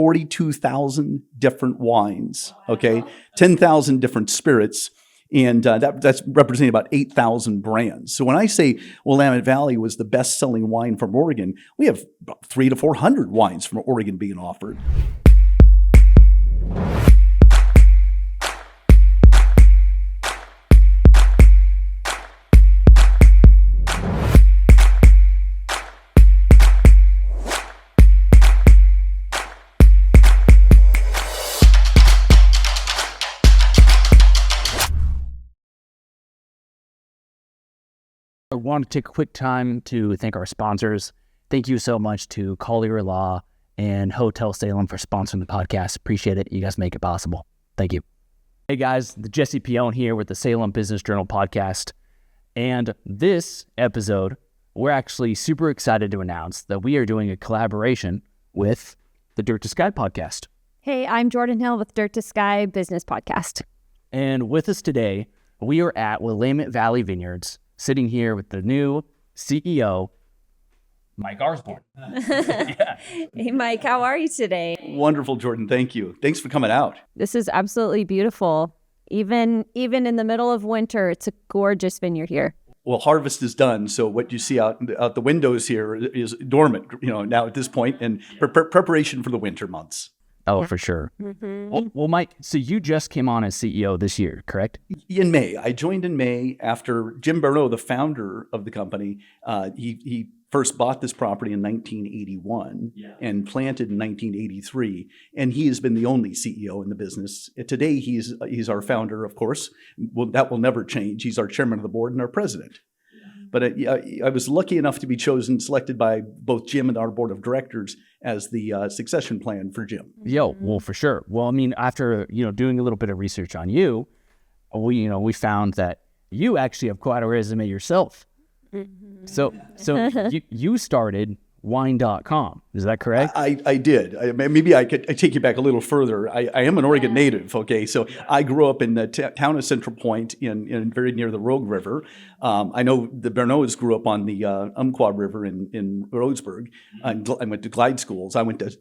42,000 different wines, okay, 10,000 different spirits, and that's representing about 8,000 brands. So when I say Willamette Valley was the best-selling wine from Oregon, we have about 300 to 400 wines from Oregon being offered. I want to take a quick time to thank our sponsors. Thank you so much to Collier Law and Hotel Salem for sponsoring the podcast. Appreciate it. You guys make it possible. Thank you. Hey guys, the Jesse Pione here with the Salem Business Journal podcast. And this episode, we're actually super excited to announce that we are doing a collaboration with the Dirt to Sky podcast. Hey, I'm Jordan Hill with Dirt to Sky Business Podcast. And with us today, we are at Willamette Valley Vineyards, sitting here with the new CEO, Mike Osborn. Yeah. Hey, Mike, how are you today? Wonderful, Jordan. Thank you. Thanks for coming out. This is absolutely beautiful. Even in the middle of winter, it's a gorgeous vineyard here. Well, harvest is done, so what you see out the windows here is dormant, now at this point, and preparation for the winter months. Oh, for sure. Mm-hmm. Well, Mike, so you just came on as CEO this year, correct? In May. I joined in May after Jim Bernot, the founder of the company, he first bought this property in 1981 and planted in 1983, and he has been the only CEO in the business. Today, he's our founder, of course. That will never change. He's our chairman of the board and our president. But I was lucky enough to be selected by both Jim and our board of directors as the succession plan for Jim. Well, for sure. Well, I mean, after doing a little bit of research on you, we found that you actually have quite a resume yourself. Mm-hmm. So you started wine.com. Is that correct? I did. Maybe I take you back a little further. I am an Oregon native, okay? So I grew up in the town of Central Point in very near the Rogue River. I know the Bernots grew up on the Umpqua River in Rhodesburg. I went to Glide schools. I went to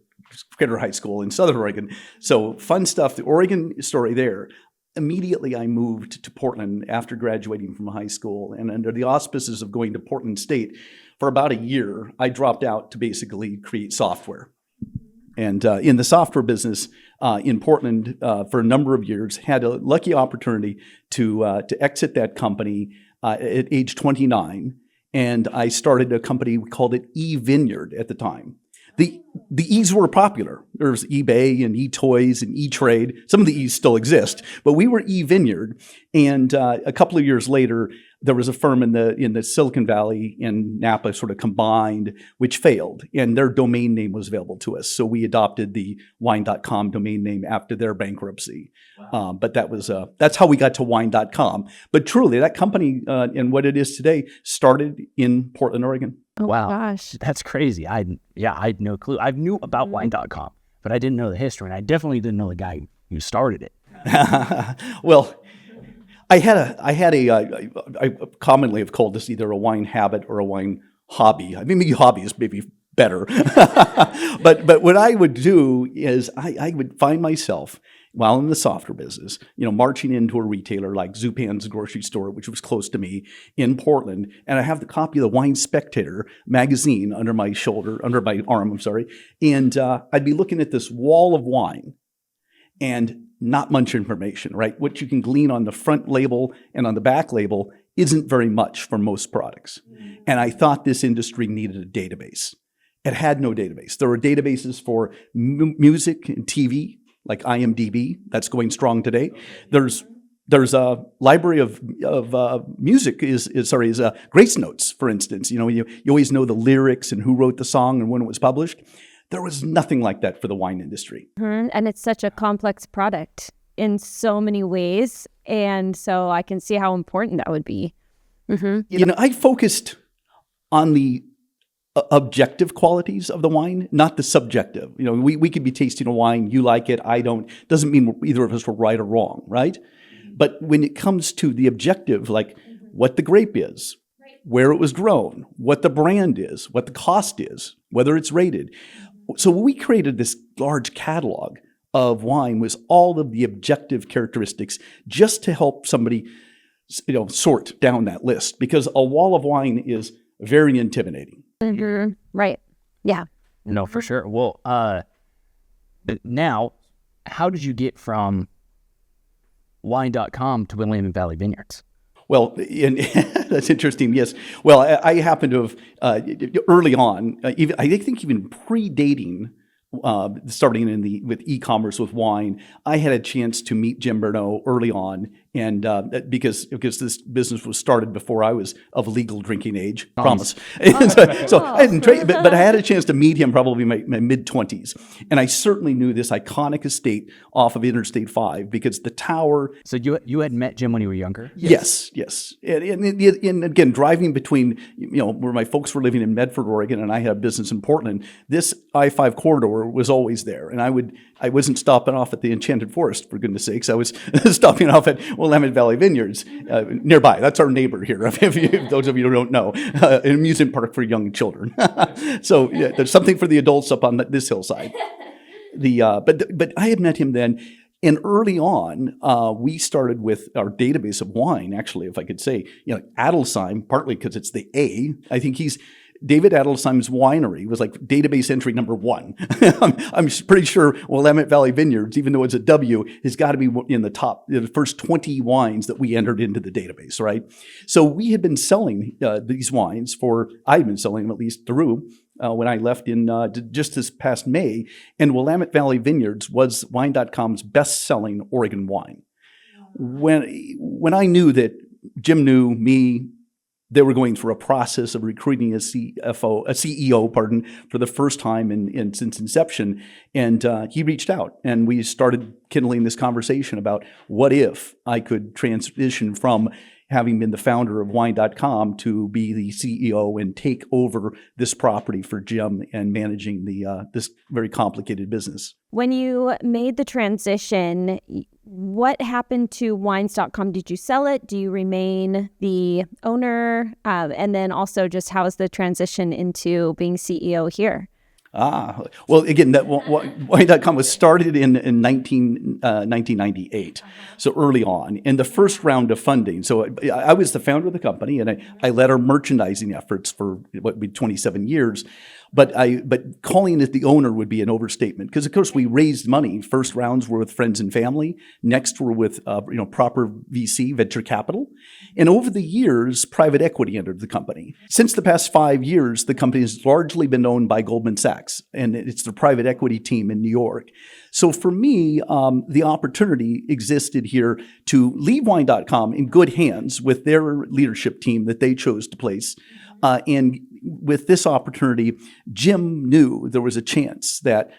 Critter High School in Southern Oregon. So fun stuff. The Oregon story there. Immediately, I moved to Portland after graduating from high school, and under the auspices of going to Portland State, for about a year, I dropped out to basically create software. And in the software business in Portland for a number of years, had a lucky opportunity to exit that company at age 29. And I started a company, we called it eVineyard at the time. The E's were popular. There's eBay and eToys and eTrade. Some of the E's still exist, but we were eVineyard. And a couple of years later, there was a firm in the Silicon Valley in Napa sort of combined, which failed, and their domain name was available to us. So we adopted the wine.com domain name after their bankruptcy. Wow. But that's how we got to wine.com. But truly, that company and what it is today started in Portland, Oregon. Oh, wow, gosh. That's crazy. I had no clue. I knew about wine.com, but I didn't know the history, and I definitely didn't know the guy who started it. Well, I commonly have called this either a wine habit or a wine hobby. I mean, maybe hobby is maybe better. but what I would do is I would find myself while in the software business, marching into a retailer like Zupan's grocery store, which was close to me in Portland, and I have the copy of the Wine Spectator magazine under my arm, and I'd be looking at this wall of wine and not much information, right? What you can glean on the front label and on the back label isn't very much for most products. And I thought this industry needed a database. It had no database. There were databases for music and TV, like IMDb. That's going strong today. There's a library of music is Grace Notes, for instance. You always know the lyrics and who wrote the song and when it was published. There was nothing like that for the wine industry. Mm-hmm. And it's such a complex product in so many ways. And so I can see how important that would be. Mm-hmm. I focused on the objective qualities of the wine, not the subjective. We could be tasting a wine, you like it, I don't. Doesn't mean either of us were right or wrong, right? But when it comes to the objective, like what the grape is, where it was grown, what the brand is, what the cost is, whether it's rated, So we created this large catalog of wine with all of the objective characteristics just to help somebody, sort down that list, because a wall of wine is very intimidating. Mhm. Right. Yeah. No, for sure. Well, now, how did you get from wine.com to Willamette Valley Vineyards? Well, that's interesting. Yes. Well, I happen to have early on, even I think even predating starting with e-commerce with wine, I had a chance to meet Jim Bernot early on, and because this business was started before I was of legal drinking age, promise. And so I didn't trade, but I had a chance to meet him probably in my mid-20s, and I certainly knew this iconic estate off of Interstate 5 because the tower. So you had met Jim when you were younger? Yes. And again, driving between where my folks were living in Medford, Oregon, and I had a business in Portland, this I-5 corridor was always there, and I wasn't stopping off at the Enchanted Forest, for goodness sakes. I was stopping off at Willamette Valley Vineyards nearby. That's our neighbor here, if those of you who don't know, an amusement park for young children. So yeah, there's something for the adults up on this hillside. But I had met him then. And early on, we started with our database of wine, actually, if I could say, Adelsheim, partly because it's the A. I think David Adelsheim's winery was like database entry number 1. I'm pretty sure Willamette Valley Vineyards, even though it's a W, has got to be in the first 20 wines that we entered into the database, right? So we had been selling these wines I'd been selling them at least through when I left in just this past May, and Willamette Valley Vineyards was Wine.com's best-selling Oregon wine. When I knew that Jim knew me, they were going through a process of recruiting a CEO, for the first time since inception, and he reached out, and we started kindling this conversation about what if I could transition from having been the founder of Wine.com to be the CEO and take over this property for Jim and managing this very complicated business. When you made the transition, what happened to wines.com? Did you sell it? Do you remain the owner? And then also just how is the transition into being CEO here? Well, again, Wine.com was started in 1998, so early on, in the first round of funding. So I was the founder of the company, and I led our merchandising efforts for what would be 27 years. But calling it the owner would be an overstatement, because of course we raised money. First rounds were with friends and family. Next were with proper VC, venture capital, and over the years, private equity entered the company. Since the past 5 years, the company has largely been owned by Goldman Sachs, and it's the private equity team in New York. So for me, the opportunity existed here to leave Wine.com in good hands with their leadership team that they chose to place, and with this opportunity, Jim knew there was a chance that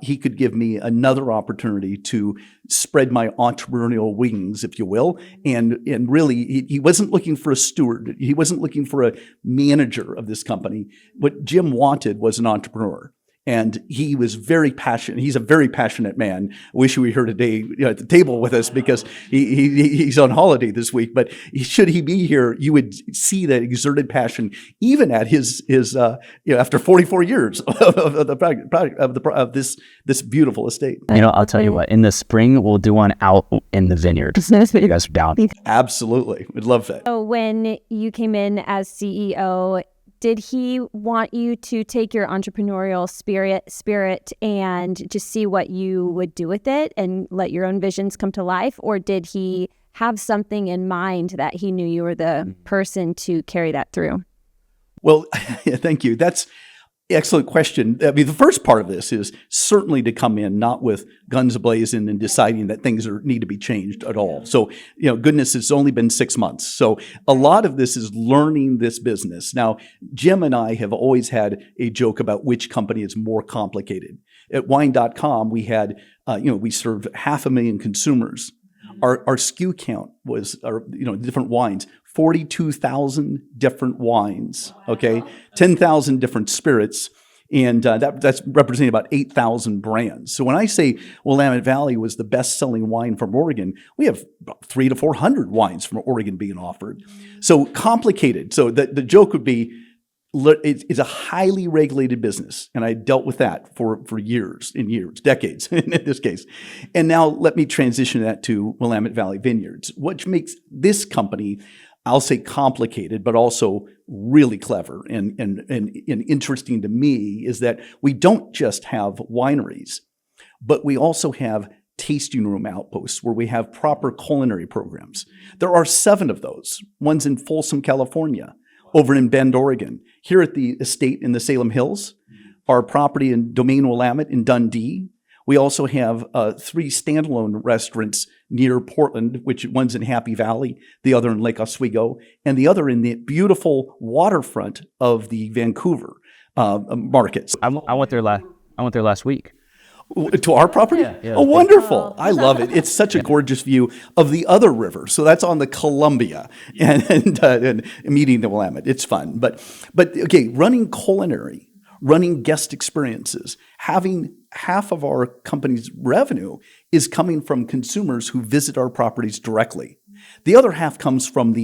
he could give me another opportunity to spread my entrepreneurial wings, if you will. And really, he wasn't looking for a steward. He wasn't looking for a manager of this company. What Jim wanted was an entrepreneur. And he was very passionate. He's a very passionate man. I wish he were here today at the table with us, because he's on holiday this week. But should he be here, you would see that exerted passion, even at his after 44 years of this beautiful estate. I'll tell you what. In the spring, we'll do one out in the vineyard. You guys are down. Absolutely, we'd love that. So when you came in as CEO, did he want you to take your entrepreneurial spirit and just see what you would do with it and let your own visions come to life? Or did he have something in mind that he knew you were the person to carry that through? Well, thank you. That's an excellent question. I mean, the first part of this is certainly to come in not with guns ablazing and deciding that things need to be changed at all. So, goodness, it's only been 6 months. So a lot of this is learning this business. Now, Jim and I have always had a joke about which company is more complicated. At Wine.com, we had, we served 500,000 consumers. Our SKU count was, different wines, 42,000 different wines, okay, 10,000 different spirits, and that's representing about 8,000 brands. So when I say Willamette Valley was the best-selling wine from Oregon, we have about 300 to 400 wines from Oregon being offered. So complicated. So the joke would be, it's a highly regulated business, and I dealt with that for years and years, decades in this case. And now let me transition that to Willamette Valley Vineyards, which makes this company, I'll say complicated, but also really clever and interesting to me, is that we don't just have wineries, but we also have tasting room outposts where we have proper culinary programs. There are 7 of those. One's in Folsom, California, over in Bend, Oregon. Here at the estate in the Salem Hills, our property in Domain Willamette in Dundee. We also have 3 standalone restaurants near Portland, which one's in Happy Valley, the other in Lake Oswego, and the other in the beautiful waterfront of the Vancouver markets. I went there last week. To our property? Yeah. Oh, wonderful. I love it. It's such a gorgeous view of the other river. So that's on the Columbia and meeting the Willamette. It's fun. But okay, running culinary, running guest experiences, having half of our company's revenue is coming from consumers who visit our properties directly. The other half comes from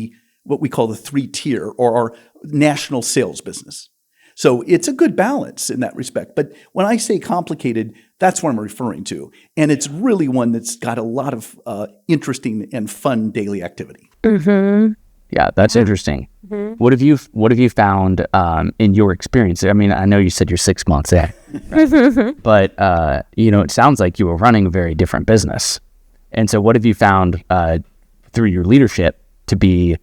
what we call the 3-tier or our national sales business. So it's a good balance in that respect. But when I say complicated, that's what I'm referring to. And it's really one that's got a lot of interesting and fun daily activity. Mm-hmm. Yeah, that's interesting. Mm-hmm. What have you found in your experience? I mean, I know you said you're 6 months in, right? But it sounds like you were running a very different business. And so what have you found through your leadership to be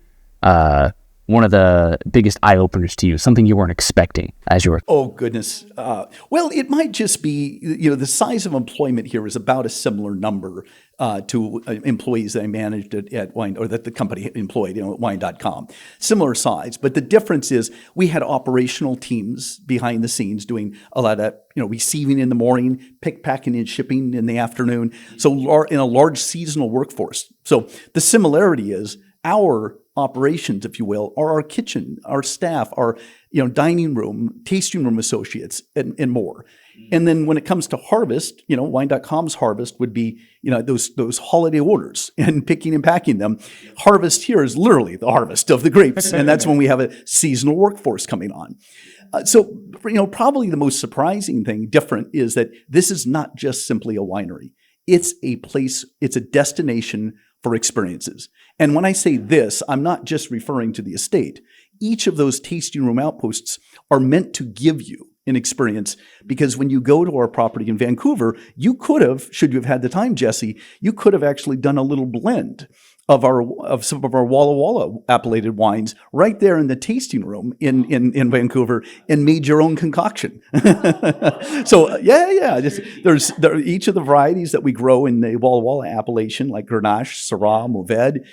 one of the biggest eye-openers to you, something you weren't expecting as you were? Oh, goodness. Well, it might just be, the size of employment here is about a similar number to employees that I managed at Wine, or that the company employed, at wine.com. Similar size. But the difference is we had operational teams behind the scenes doing a lot of, receiving in the morning, pick, packing, and shipping in the afternoon. So in a large seasonal workforce. So the similarity is our operations, if you will, are our kitchen, our staff, our dining room, tasting room associates, and more. And then when it comes to harvest, wine.com's harvest would be those holiday orders and picking and packing them. Harvest here is literally the harvest of the grapes, and that's when we have a seasonal workforce coming on. So probably the most surprising thing different is that this is not just simply a winery. It's a place, it's a destination for experiences. And when I say this, I'm not just referring to the estate. Each of those tasting room outposts are meant to give you an experience, because when you go to our property in Vancouver, you could have, should you have had the time, Jesse, you could have actually done a little blend of some of our Walla Walla appellated wines right there in the tasting room in Vancouver, and made your own concoction. So each of the varieties that we grow in the Walla Walla appellation, like Grenache, Syrah, Mourvedre.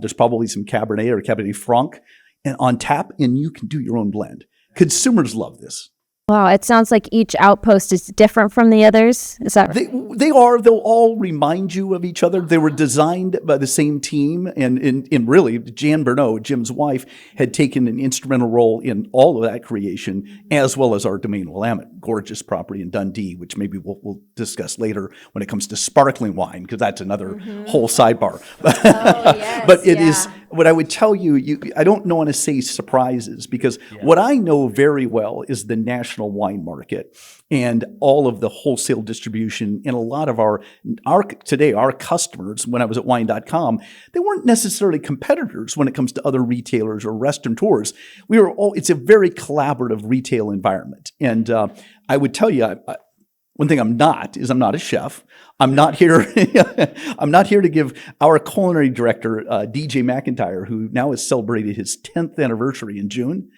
There's probably some Cabernet or Cabernet Franc and on tap, and you can do your own blend. Consumers love this. Wow, it sounds like each outpost is different from the others. Is that right? They are. They'll all remind you of each other. They were designed by the same team, and really, Jan Bernot, Jim's wife, had taken an instrumental role in all of that creation, as well as our Domain Willamette, gorgeous property in Dundee, which maybe we'll discuss later when it comes to sparkling wine, because that's another whole sidebar. Yes, but it is. What I would tell you, I don't want to say surprises, because what I know very well is the national wine market and all of the wholesale distribution. And a lot of our customers, when I was at wine.com, they weren't necessarily competitors when it comes to other retailers or restaurateurs. It's a very collaborative retail environment. And I would tell you, one thing I'm not a chef. I'm not here to give our culinary director, DJ McIntyre, who now has celebrated his 10th anniversary in June.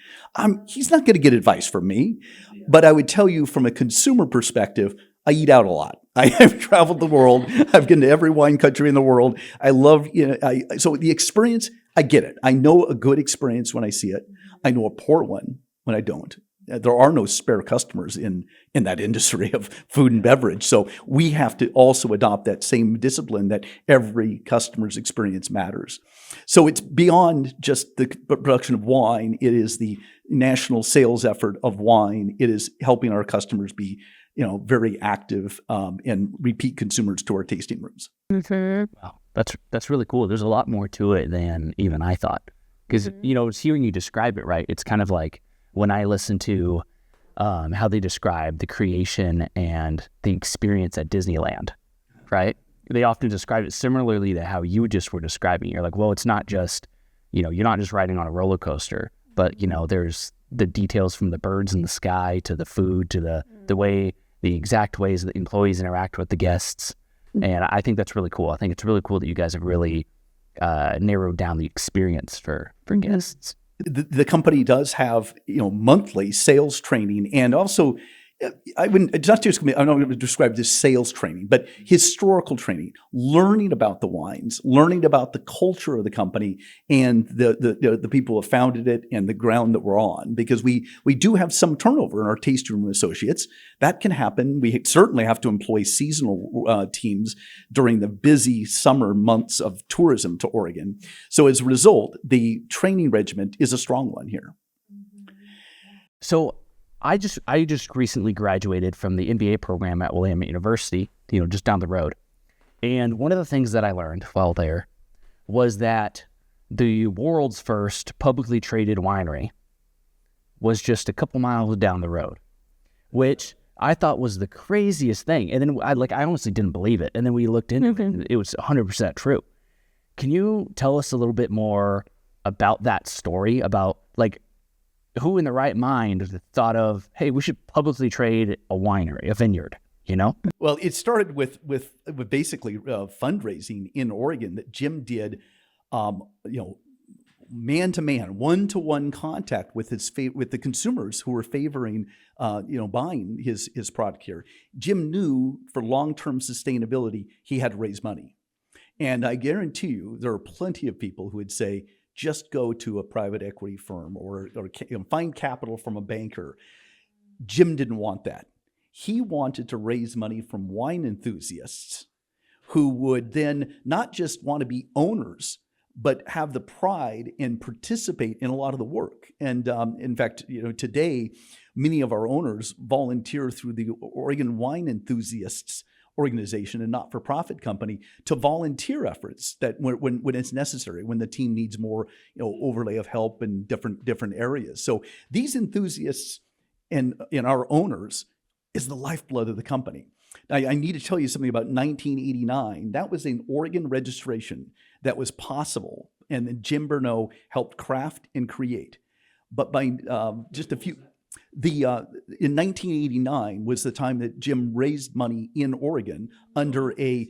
He's not going to get advice from me. But I would tell you, from a consumer perspective, I eat out a lot. I have traveled the world. I've been to every wine country in the world. I love, so the experience, I get it. I know a good experience when I see it. I know a poor one when I don't. There are no spare customers in that industry of food and beverage. So we have to also adopt that same discipline that every customer's experience matters. So it's beyond just the production of wine. It is the national sales effort of wine. It is helping our customers be, very active and repeat consumers to our tasting rooms. Mm-hmm. Wow, that's really cool. There's a lot more to it than even I thought. Because, hearing you describe it, right, it's kind of like, when I listen to how they describe the creation and the experience at Disneyland, right? They often describe it similarly to how you just were describing. You're like, well, it's not just, you're not just riding on a roller coaster, but, there's the details from the birds in the sky to the food to the exact ways that the employees interact with the guests. And I think that's really cool. I think it's really cool that you guys have really narrowed down the experience for guests. The company does have, monthly sales training, and also it's not just, I'm not going to describe this sales training, but historical training, learning about the wines, learning about the culture of the company and the people who have founded it and the ground that we're on, because we do have some turnover in our tasting room associates. That can happen. We certainly have to employ seasonal teams during the busy summer months of tourism to Oregon. So as a result, the training regiment is a strong one here. So I just recently graduated from the MBA program at Willamette University, just down the road. And one of the things that I learned while there was that the world's first publicly traded winery was just a couple miles down the road, which I thought was the craziest thing. And then I honestly didn't believe it. And then we looked into it, it was 100% true. Can you tell us a little bit more about that story, about who in the right mind thought of, hey, we should publicly trade a winery, a vineyard, Well, it started with basically fundraising in Oregon that Jim did, man-to-man, one-to-one contact with with the consumers who were favoring, buying his product here. Jim knew for long-term sustainability, he had to raise money. And I guarantee you, there are plenty of people who would say, just go to a private equity firm or find capital from a banker. Jim didn't want that. He wanted to raise money from wine enthusiasts who would then not just want to be owners, but have the pride and participate in a lot of the work. And in fact, today, many of our owners volunteer through the Oregon Wine Enthusiasts organization and not-for-profit company to volunteer efforts that when it's necessary, when the team needs more overlay of help in different areas. So these enthusiasts and our owners is the lifeblood of the company. Now, I need to tell you something about 1989. That was an Oregon registration that was possible, and then Jim Bernot helped craft and create. But by just a few... in 1989 was the time that Jim raised money in Oregon under a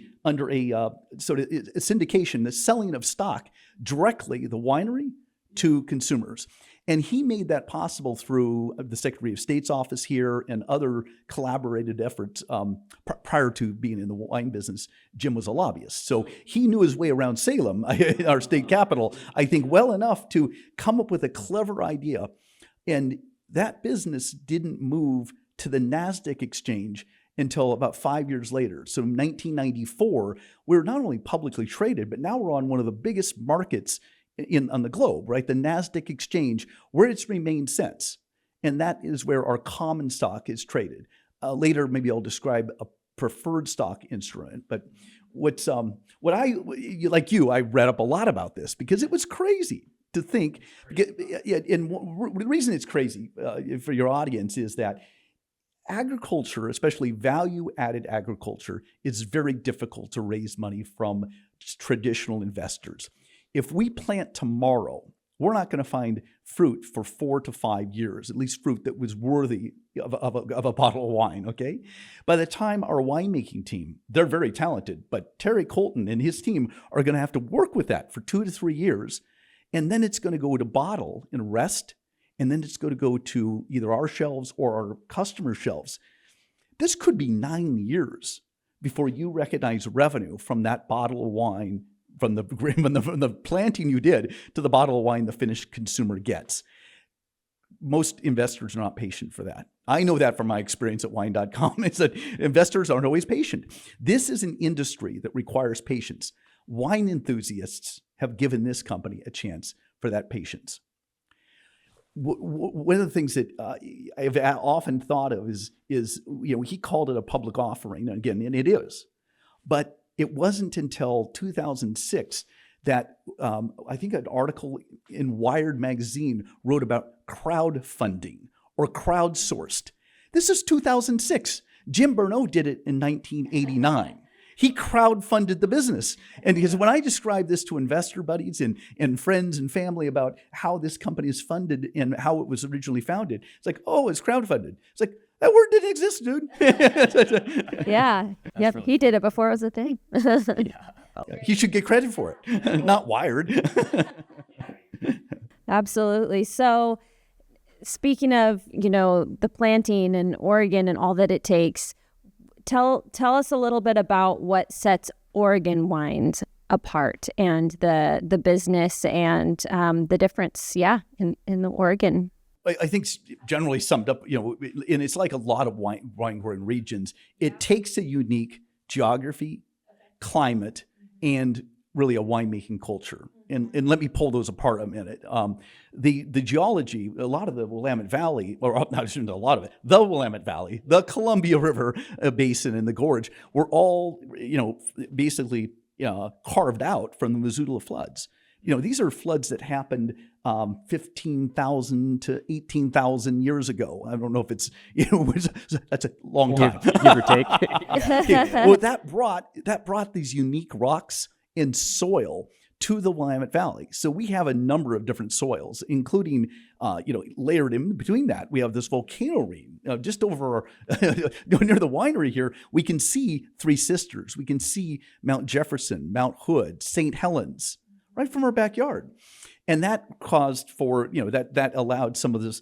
sort of a syndication, the selling of stock directly, the winery, to consumers. And he made that possible through the Secretary of State's office here and other collaborated efforts. Prior to being in the wine business, Jim was a lobbyist. So he knew his way around Salem, our state capital, I think well enough to come up with a clever idea. And that business didn't move to the NASDAQ exchange until about 5 years later. So in 1994, we were not only publicly traded, but now we're on one of the biggest markets on the globe, right? The NASDAQ exchange, where it's remained since. And that is where our common stock is traded. Later, maybe I'll describe a preferred stock instrument. But I read up a lot about this because it was crazy to think. And the reason it's crazy for your audience is that agriculture, especially value-added agriculture, is very difficult to raise money from traditional investors. If we plant tomorrow, we're not going to find fruit for 4 to 5 years, at least fruit that was worthy of a bottle of wine, okay? By the time our winemaking team, they're very talented, but Terry Colton and his team are going to have to work with that for 2 to 3 years, and then it's going to go to bottle and rest, and then it's going to go to either our shelves or our customer shelves. This could be 9 years before you recognize revenue from that bottle of wine, from the planting you did to the bottle of wine the finished consumer gets. Most investors are not patient for that. I know that from my experience at wine.com. It's that investors aren't always patient. This is an industry that requires patience. Wine enthusiasts have given this company a chance for that patience. One of the things that I've often thought of is he called it a public offering, and it is. But it wasn't until 2006 that I think an article in Wired magazine wrote about crowdfunding or crowdsourced. This is 2006. Jim Bernot did it in 1989. He crowdfunded the business. And because when I describe this to investor buddies and friends and family about how this company is funded and how it was originally founded, it's like, oh, it's crowdfunded. It's like, that word didn't exist, dude. Yeah. Yep. He did it before it was a thing. He should get credit for it, not Wired. Absolutely. So speaking of, the planting in Oregon and all that it takes, tell us a little bit about what sets Oregon wines apart and the business and the difference, in the Oregon. I think generally summed up, and it's like a lot of wine growing regions. It takes a unique geography, climate, and really a winemaking culture. And let me pull those apart a minute. The geology, a lot of the Willamette Valley, or not a lot of it, the Willamette Valley, the Columbia River Basin and the Gorge were all, basically carved out from the Missoula floods. These are floods that happened 15,000 to 18,000 years ago. I don't know if it's, that's a long time. Give or take. Well, that brought these unique rocks and soil to the Willamette Valley. So we have a number of different soils, including, layered in between that, we have this volcano ring. Just over near the winery here, we can see Three Sisters. We can see Mount Jefferson, Mount Hood, St. Helens, right from our backyard. And that caused for, that allowed some of this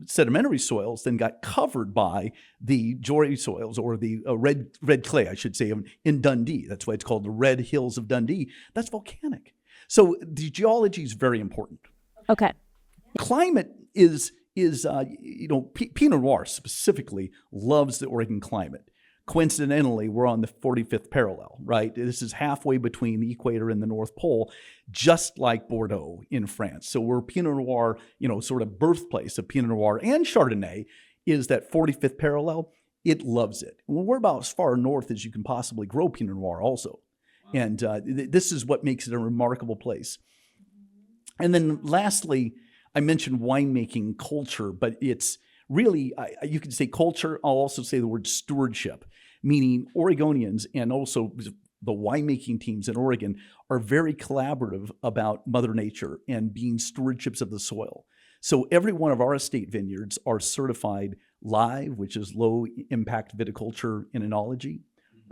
sedimentary soils then got covered by the Jory soils, or the red clay, I should say, in Dundee. That's why it's called the Red Hills of Dundee. That's volcanic. So the geology is very important. Okay. Climate is Pinot Noir specifically loves the Oregon climate. Coincidentally, we're on the 45th parallel, right? This is halfway between the equator and the North Pole, just like Bordeaux in France. So we're Pinot Noir, sort of birthplace of Pinot Noir and Chardonnay is that 45th parallel. It loves it. We're about as far north as you can possibly grow Pinot Noir also. Wow. And this is what makes it a remarkable place. And then lastly, I mentioned winemaking culture, but it's really, you could say culture. I'll also say the word stewardship, meaning Oregonians and also the winemaking teams in Oregon are very collaborative about Mother Nature and being stewardships of the soil. So every one of our estate vineyards are certified LIVE, which is Low Impact Viticulture and Enology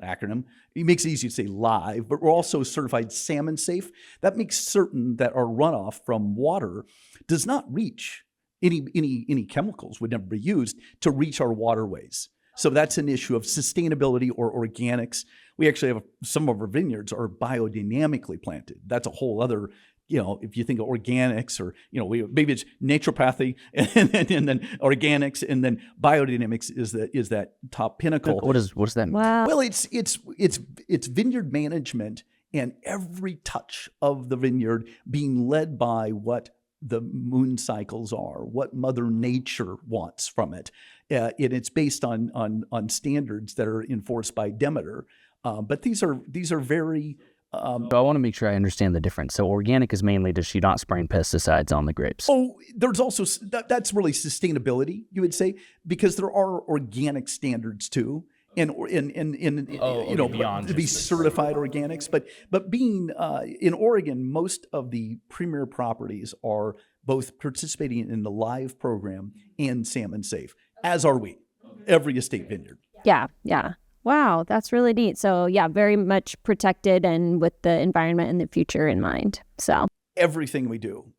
acronym. It makes it easy to say live, but we're also certified salmon safe. That makes certain that our runoff from water does not reach any chemicals would never be used to reach our waterways. So that's an issue of sustainability or organics. We actually have some of our vineyards are biodynamically planted. That's a whole other, if you think of organics or, maybe it's naturopathy and then organics and then biodynamics is that top pinnacle. What does that mean? Wow. Well, it's vineyard management and every touch of the vineyard being led by what the moon cycles are, what Mother Nature wants from it. And it's based on standards that are enforced by Demeter. But these are very... So I want to make sure I understand the difference. So organic is mainly just you're not spraying pesticides on the grapes. Oh, there's also, that's really sustainability, you would say, because there are organic standards too. And beyond to be certified organics, but being in Oregon, most of the premier properties are both participating in the LIVE program and salmon safe, as are we. Every estate vineyard. Yeah. Wow, that's really neat. So very much protected and with the environment and the future in mind. So everything we do,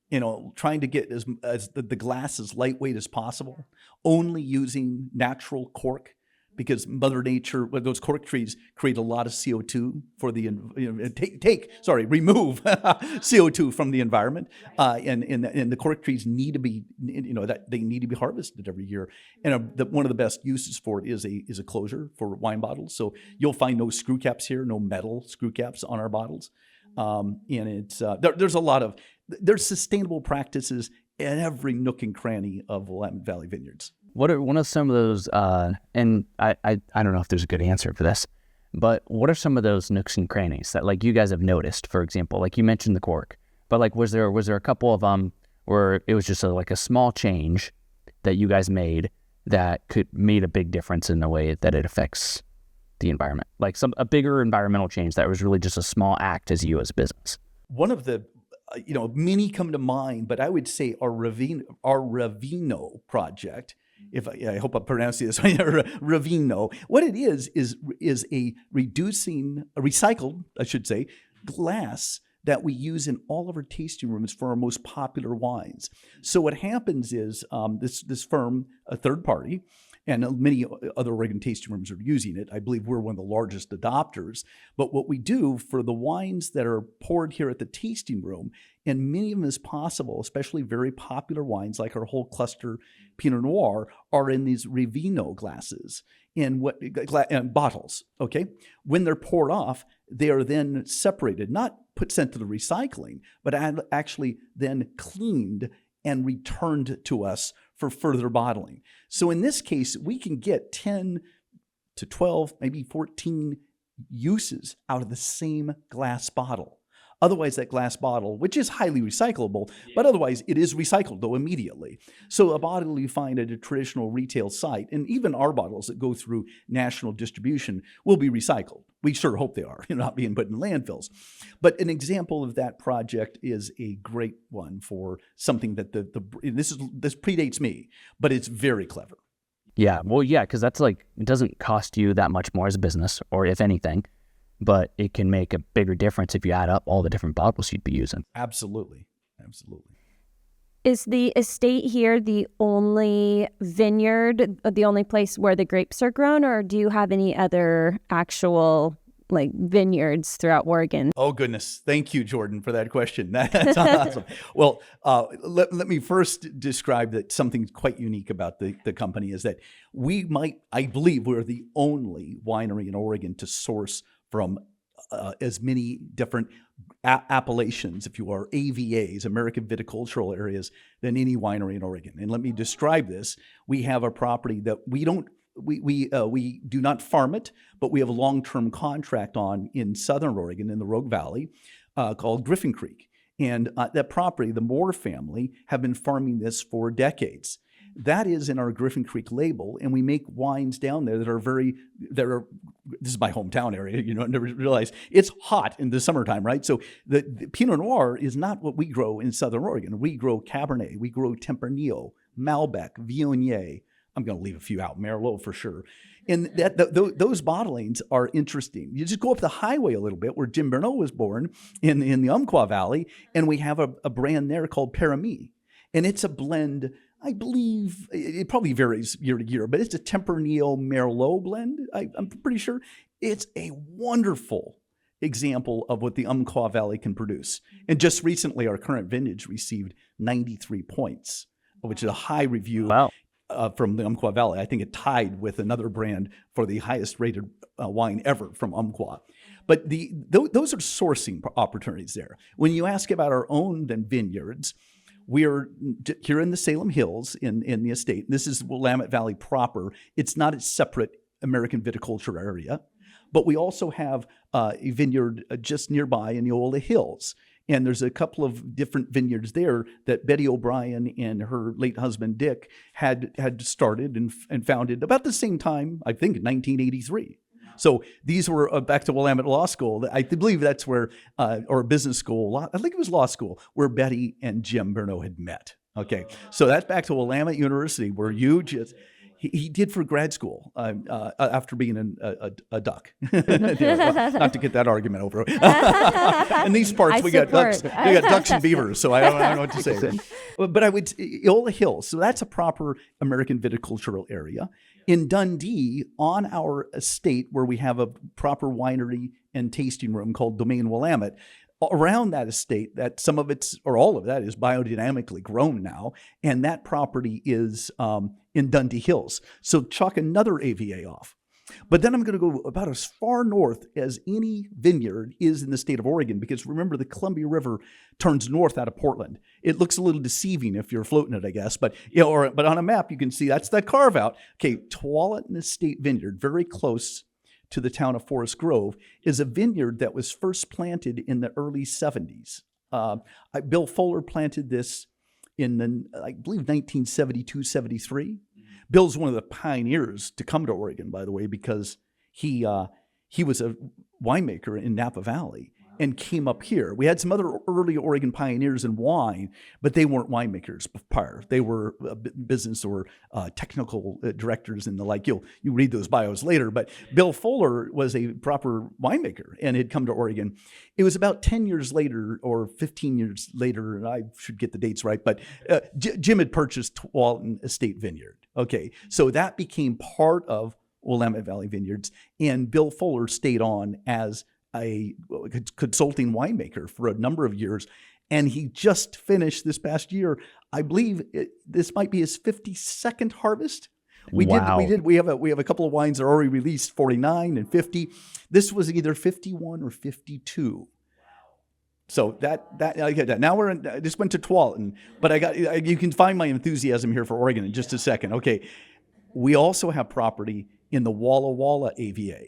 trying to get as the glass as lightweight as possible, only using natural cork. Because Mother Nature, those cork trees create a lot of CO2 for the remove CO2 from the environment, and the cork trees need to be that they need to be harvested every year. And one of the best uses for it is a closure for wine bottles. So you'll find no screw caps here, no metal screw caps on our bottles, and it's there's sustainable practices in every nook and cranny of Willamette Valley Vineyards. What are one of some of those, and I don't know if there's a good answer for this, But what are some of those nooks and crannies that like you guys have noticed, for example? Like you mentioned the cork, but like was there a couple of where it was just like a small change that you guys made that made a big difference in the way that it affects the environment? Like a bigger environmental change that was really just a small act as you as a business. One of the many come to mind, but I would say our Ravino project, I hope I'm pronouncing this right, Ravino. What it is a recycled, I should say, glass that we use in all of our tasting rooms for our most popular wines. So what happens is this firm, a third party, and many other Oregon tasting rooms are using it. I believe we're one of the largest adopters. But what we do for the wines that are poured here at the tasting room, and many of them as possible, especially very popular wines like our whole cluster Pinot Noir, are in these Ravino glasses and bottles. Okay, when they're poured off, they are then separated, not sent to the recycling, but actually then cleaned and returned to us for further bottling. So in this case, we can get 10 to 12, maybe 14 uses out of the same glass bottle. Otherwise, that glass bottle, which is highly recyclable, but otherwise it is recycled though immediately. So a bottle you find at a traditional retail site, and even our bottles that go through national distribution, will be recycled. We sure hope they are, not being put in landfills. But an example of that project is a great one for something that this predates me, but it's very clever. Yeah, well, yeah, because that's like, it doesn't cost you that much more as a business, or if anything, but it can make a bigger difference if you add up all the different bottles you'd be using. Absolutely. Is the estate here the only vineyard, the only place where the grapes are grown, or do you have any other actual vineyards throughout Oregon? Oh, goodness. Thank you, Jordan, for that question. That's awesome. Well, let me first describe that something quite unique about the company is that I believe we're the only winery in Oregon to source from as many different appellations, if you are AVAs, American Viticultural Areas, than any winery in Oregon. And let me describe this. We have a property that we do not farm it, but we have a long-term contract on in Southern Oregon in the Rogue Valley called Griffin Creek. And that property, the Moore family, have been farming this for decades. That is in our Griffin Creek label, and we make wines down there that are this is my hometown area, I never realized it's hot in the summertime, right? So the Pinot Noir is not what we grow in Southern Oregon. We grow Cabernet, we grow Tempranillo, Malbec, Viognier. I'm going to leave a few out, Merlot for sure. And those bottlings are interesting. You just go up the highway a little bit where Jim Bernot was born in the Umpqua Valley, and we have a brand there called Parami. And it's a blend, I believe, it probably varies year to year, but it's a Tempranillo Merlot blend, I'm pretty sure. It's a wonderful example of what the Umpqua Valley can produce. And just recently, our current vintage received 93 points, which is a high review. Wow. From the Umpqua Valley. I think it tied with another brand for the highest rated wine ever from Umpqua. But those are sourcing opportunities there. When you ask about our own vineyards, we're here in the Salem Hills in the estate. This is Willamette Valley proper. It's not a separate American viticulture area, but we also have a vineyard just nearby in the Eola Hills. And there's a couple of different vineyards there that Betty O'Brien and her late husband, Dick, had started and founded about the same time, I think, in 1983. So these were back to Willamette Law School. I believe that's where, or business school, I think it was law school, where Betty and Jim Bernot had met. Okay, so that's back to Willamette University, where he did for grad school after being a duck. Not to get that argument over. In these parts, we got ducks. We got ducks and beavers, so I don't know what to say. But I would Eola Hills. So that's a proper American viticultural area. In Dundee, on our estate, where we have a proper winery and tasting room called Domaine Willamette, around that estate, that some of it's, or all of that, is biodynamically grown now, and that property is in Dundee Hills. So chalk another AVA off. But then I'm going to go about as far north as any vineyard is in the state of Oregon, because remember, the Columbia River turns north out of Portland. It looks a little deceiving if you're floating it, I guess, but but on a map you can see that's that carve out. Okay, Tualatin Estate Vineyard, very close to the town of Forest Grove, is a vineyard that was first planted in the early 70s. Bill Fuller planted this in, I believe, 1972, 73. Bill's one of the pioneers to come to Oregon, by the way, because he was a winemaker in Napa Valley and came up here. We had some other early Oregon pioneers in wine, but they weren't winemakers prior. They were business or technical directors and the like. You read those bios later, but Bill Fuller was a proper winemaker and had come to Oregon. It was about 10 years later or 15 years later, and I should get the dates right, but Jim had purchased Walton Estate Vineyard. Okay, so that became part of Willamette Valley Vineyards, and Bill Fuller stayed on as a consulting winemaker for a number of years, and he just finished this past year. I believe this might be his 52nd harvest. We have a couple of wines that are already released, 49 and 50. This was either 51 or 52. So that I get that. Now I just went to Tualatin, but you can find my enthusiasm here for Oregon in just a second. Okay, we also have property in the Walla Walla AVA.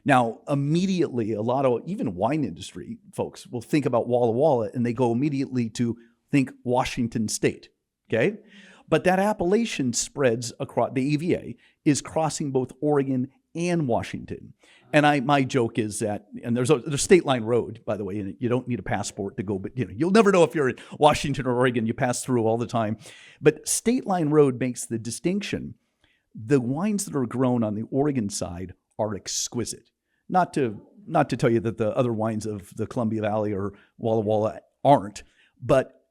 Now, immediately, a lot of even wine industry folks will think about Walla Walla and they go immediately to think Washington State, okay? But that appellation spreads across, the AVA is crossing both Oregon and Washington. And my joke is that, and there's State Line Road, by the way, and you don't need a passport to go, but you'll never know if you're in Washington or Oregon, you pass through all the time. But State Line Road makes the distinction. The wines that are grown on the Oregon side are exquisite. Not to tell you that the other wines of the Columbia Valley or Walla Walla aren't, but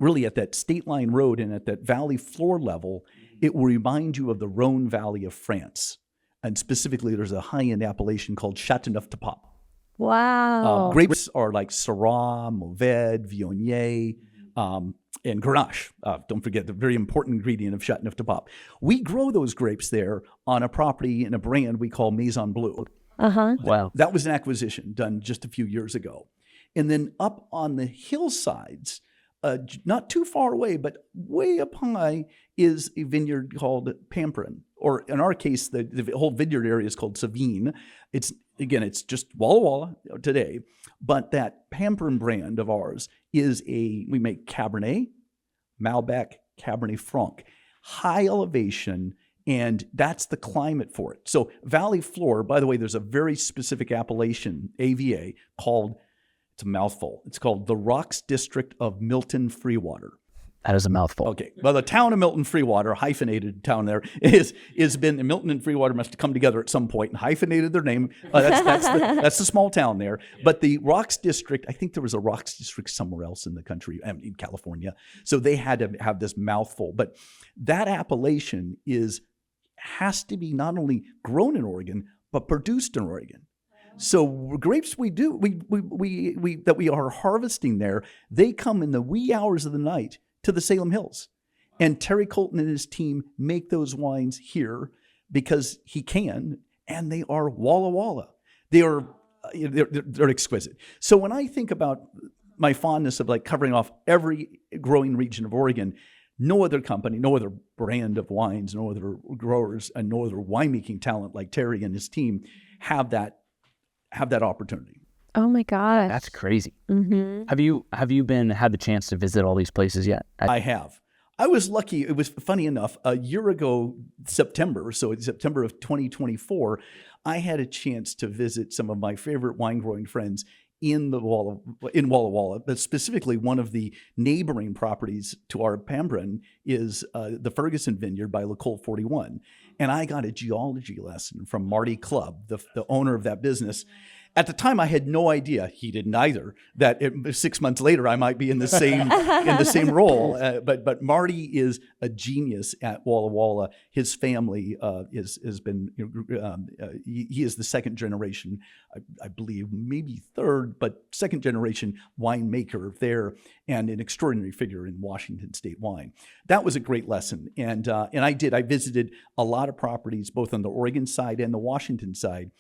really at that State Line Road and at that valley floor level, it will remind you of the Rhone Valley of France. And specifically, there's a high-end appellation called Châteauneuf-du-Pape. Wow. Grapes are like Syrah, Mourvedre, Viognier, and Grenache. Don't forget the very important ingredient of Châteauneuf-du-Pape. We grow those grapes there on a property in a brand we call Maison Bleu. Uh-huh. Wow. That was an acquisition done just a few years ago. And then up on the hillsides, not too far away, but way up high, is a vineyard called Pamperin. Or in our case, the whole vineyard area is called Savine. It's just Walla Walla today. But that Pamperin brand of ours we make Cabernet, Malbec, Cabernet Franc, high elevation, and that's the climate for it. So valley floor, by the way, there's a very specific appellation, AVA, it's a mouthful. It's called the Rocks District of Milton Freewater. That is a mouthful. Okay. Well, the town of Milton Freewater, hyphenated town there, has been, Milton and Freewater must have come together at some point and hyphenated their name. That's the small town there. But the Rocks District, I think there was a Rocks District somewhere else in the country, in California. So they had to have this mouthful. But that appellation has to be not only grown in Oregon, but produced in Oregon. So grapes we are harvesting there, they come in the wee hours of the night to the Salem Hills. And Terry Colton and his team make those wines here because he can, and they are Walla Walla. They're exquisite. So when I think about my fondness of like covering off every growing region of Oregon, no other company, no other brand of wines, no other growers, and no other winemaking talent like Terry and his team have that opportunity. Oh my gosh. That's crazy. Mm-hmm. Have you had the chance to visit all these places yet? I have. I was lucky. It was funny enough. A year ago, September of 2024, I had a chance to visit some of my favorite wine growing friends in Walla Walla, but specifically one of the neighboring properties to our Pamperin is the Ferguson Vineyard by LeCole 41. And I got a geology lesson from Marty Clubb, the owner of that business. At the time, I had no idea, he didn't either, that 6 months later I might be in the same role. But Marty is a genius at Walla Walla. His family has been, he is the second generation, I believe, maybe third, but second generation winemaker there, and an extraordinary figure in Washington State wine. That was a great lesson, and I visited a lot of properties both on the Oregon side and the Washington side.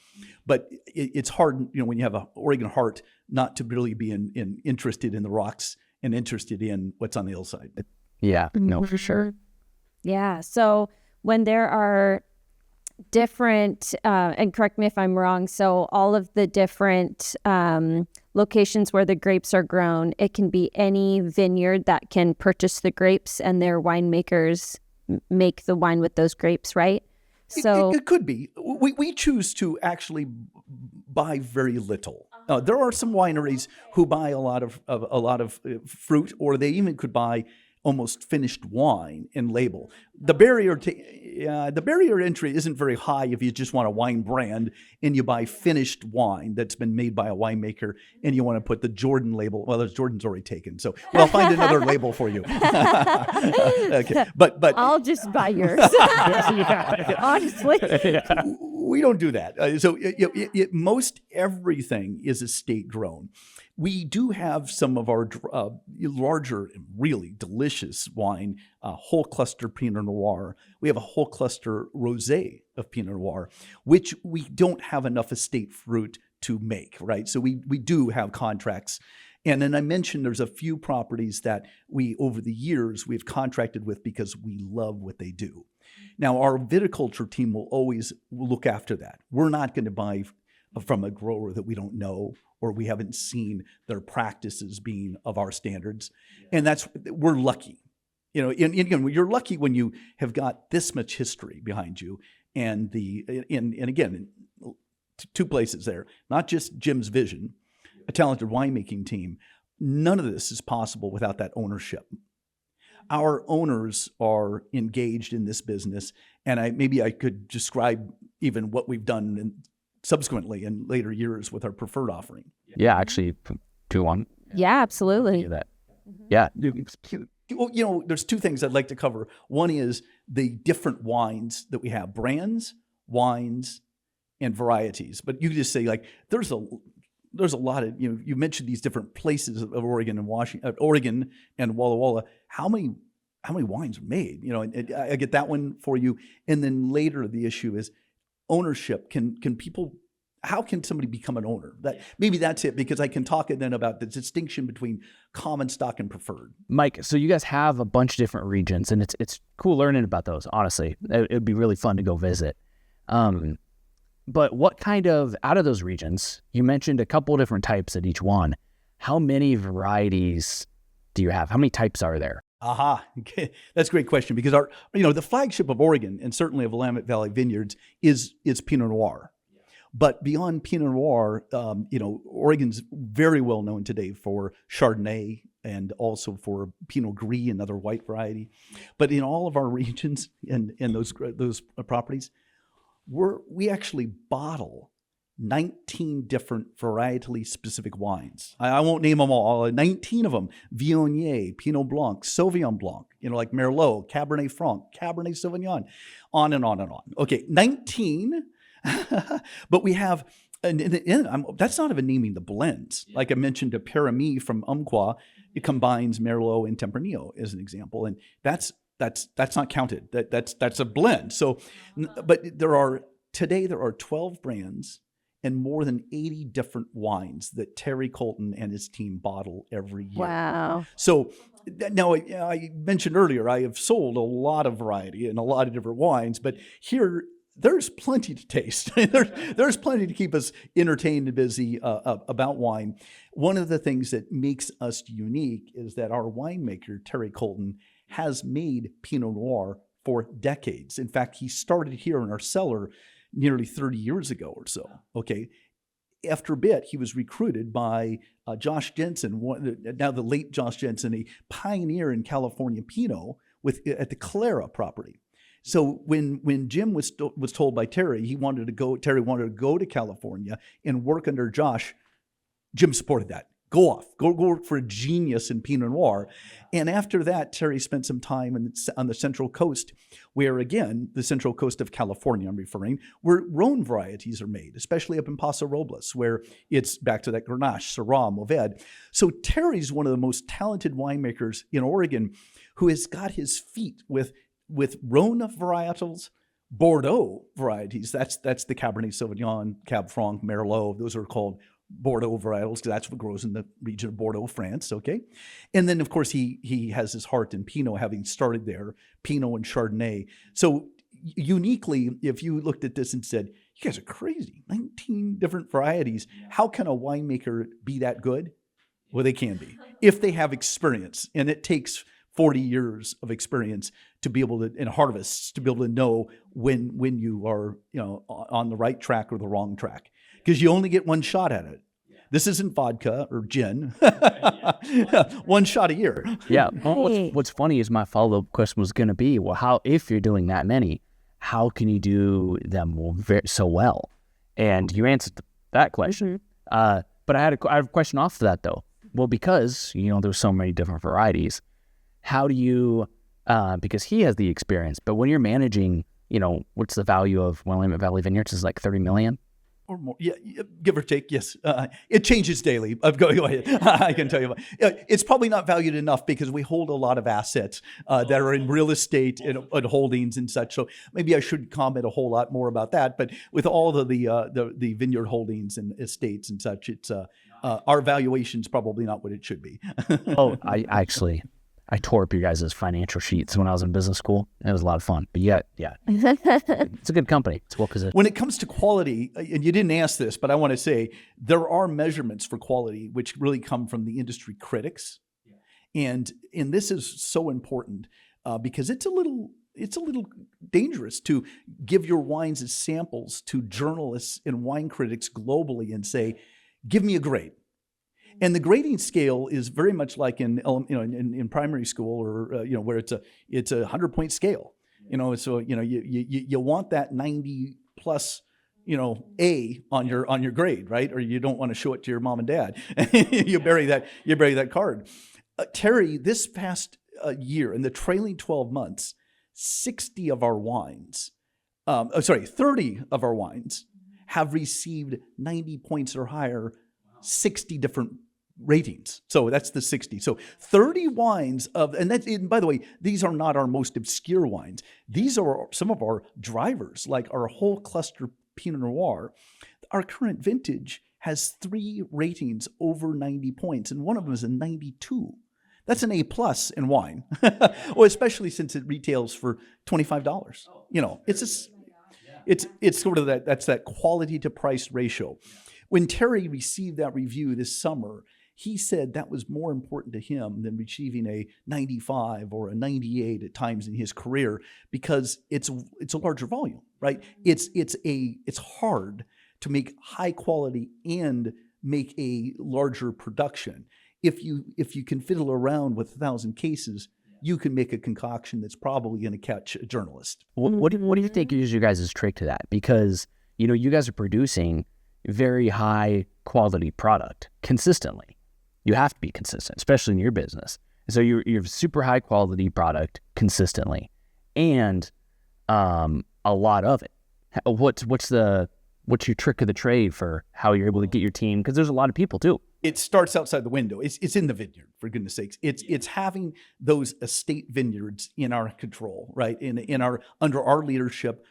But it's hard, when you have an Oregon heart, not to really be interested in the rocks and interested in what's on the hillside. Yeah, no, for sure. Yeah. So when there are different, and correct me if I'm wrong, so all of the different locations where the grapes are grown, it can be any vineyard that can purchase the grapes and their winemakers make the wine with those grapes, right? So It could be. We choose to actually buy very little. There are some wineries who buy a lot of fruit, or they even could buy almost finished wine and label. The barrier to entry isn't very high if you just want a wine brand and you buy finished wine that's been made by a winemaker and you want to put the Jordan label. Well, there's Jordan's already taken, so I'll find another label for you. Okay, but I'll just buy yours. Honestly. we don't do that. Most everything is estate grown. We do have some of our larger, really delicious wine, whole cluster Pinot Noir. We have a whole cluster rosé of Pinot Noir, which we don't have enough estate fruit to make, right? So we do have contracts. And then I mentioned there's a few properties that over the years, we've contracted with because we love what they do. Now, our viticulture team will always look after that. We're not going to buy from a grower that we don't know or we haven't seen their practices being of our standards. And we're lucky. And you're lucky when you have got this much history behind you. And again, two places there, not just Jim's vision, a talented winemaking team. None of this is possible without that ownership. Our owners are engaged in this business, and maybe I could describe even what we've done subsequently in later years with our preferred offering. Yeah, actually, do one. Yeah, absolutely. Do that. Yeah. Well, there's two things I'd like to cover. One is the different wines that we have, brands, wines, and varieties. But you just say there's a lot of, you mentioned these different places of Oregon and Oregon and Walla Walla. How many wines are made? And I get that one for you. And then later the issue is ownership. How can somebody become an owner? Maybe that's it, because I can talk then about the distinction between common stock and preferred. Mike, so you guys have a bunch of different regions, and it's cool learning about those, honestly. It would be really fun to go visit. But what kind of, out of those regions, you mentioned a couple different types at each one. How many varieties do you have? How many types are there? Aha. Okay. That's a great question, because the flagship of Oregon, and certainly of Willamette Valley Vineyards, is Pinot Noir. But beyond Pinot Noir, Oregon's very well known today for Chardonnay and also for Pinot Gris, another white variety. But in all of our regions and those properties, we actually bottle 19 different varietally specific wines. I won't name them all. 19 of them: Viognier, Pinot Blanc, Sauvignon Blanc, like Merlot, Cabernet Franc, Cabernet Sauvignon, on and on and on. Okay, 19. But we have, and that's not even naming the blends. Like I mentioned, a Pyramid from Umpqua, it combines Merlot and Tempranillo as an example, and that's not counted. That's a blend. So, but there are 12 brands and more than 80 different wines that Terry Colton and his team bottle every year. Wow. So now I mentioned earlier, I have sold a lot of variety and a lot of different wines, but here, there's plenty to taste. There's plenty to keep us entertained and busy about wine. One of the things that makes us unique is that our winemaker, Terry Colton, has made Pinot Noir for decades. In fact, he started here in our cellar nearly 30 years ago or so. Okay. After a bit, he was recruited by Josh Jensen, now the late Josh Jensen, a pioneer in California Pinot at the Clara property. So when Jim was told by Terry Terry wanted to go to California and work under Josh, Jim supported that. Go work for a genius in Pinot Noir. And after that, Terry spent some time on the Central Coast, where, again, the Central Coast of California, I'm referring, where Rhone varieties are made, especially up in Paso Robles, where it's back to that Grenache, Syrah, Mourvèdre. So Terry's one of the most talented winemakers in Oregon who has got his feet with Rhone varietals, Bordeaux varieties. That's the Cabernet Sauvignon, Cab Franc, Merlot. Those are called Bordeaux varietals because that's what grows in the region of Bordeaux, France. Okay, and then of course he has his heart in Pinot, having started there, Pinot and Chardonnay. So uniquely, if you looked at this and said, you guys are crazy, 19 different varieties, how can a winemaker be that good? Well, they can be if they have experience, and it takes 40 years of experience to be able to, in harvests, to be able to know when you are, on the right track or the wrong track, because you only get one shot at it. This isn't vodka or gin. One shot a year. Yeah. Well, what's funny is my follow-up question was going to be, well, if you're doing that many, how can you do them so well? And you answered that question. But I have a question off of that, though. Well, because, there's so many different varieties, how do you, because he has the experience, but when you're managing, what's the value of Willamette Valley Vineyards is like 30 million? Or more, yeah, give or take, yes. It changes daily. Go ahead. I can tell you. It's probably not valued enough because we hold a lot of assets that are in real estate and holdings and such. So maybe I should comment a whole lot more about that. But with all of the vineyard holdings and estates and such, it's our valuation's probably not what it should be. I tore up your guys' financial sheets when I was in business school. It was a lot of fun. But yeah, it's a good company. It's well positioned. When it comes to quality, and you didn't ask this, but I want to say there are measurements for quality which really come from the industry critics, and this is so important because it's a little dangerous to give your wines as samples to journalists and wine critics globally and say, "Give me a grade." And the grading scale is very much like in primary school or where it's a 100-point scale. So you want that 90 plus A on your grade, right? Or you don't want to show it to your mom and dad. you bury that card. Terry, this past year in the trailing 12 months, 30 of our wines have received 90 points or higher, 60 different ratings. So that's the 60. So 30 wines and by the way, these are not our most obscure wines. These are some of our drivers, like our whole cluster Pinot Noir. Our current vintage has 3 ratings over 90 points, and one of them is a 92. That's an A+ in wine. Well, especially since it retails for $25. It's sort of that's that quality to price ratio. When Terry received that review this summer, he said that was more important to him than receiving a 95 or a 98 at times in his career, because it's a larger volume, right? It's hard to make high quality and make a larger production. If you can fiddle around with 1,000 cases, you can make a concoction that's probably going to catch a journalist. What do you think is your guys' trick to that? Because you guys are producing very high quality product consistently. You have to be consistent, especially in your business. So you're super high quality product consistently, and a lot of it. What's your trick of the trade for how you're able to get your team? Because there's a lot of people too. It starts outside the window. It's in the vineyard, for goodness sakes. It's having those estate vineyards in our control, right? Under our leadership.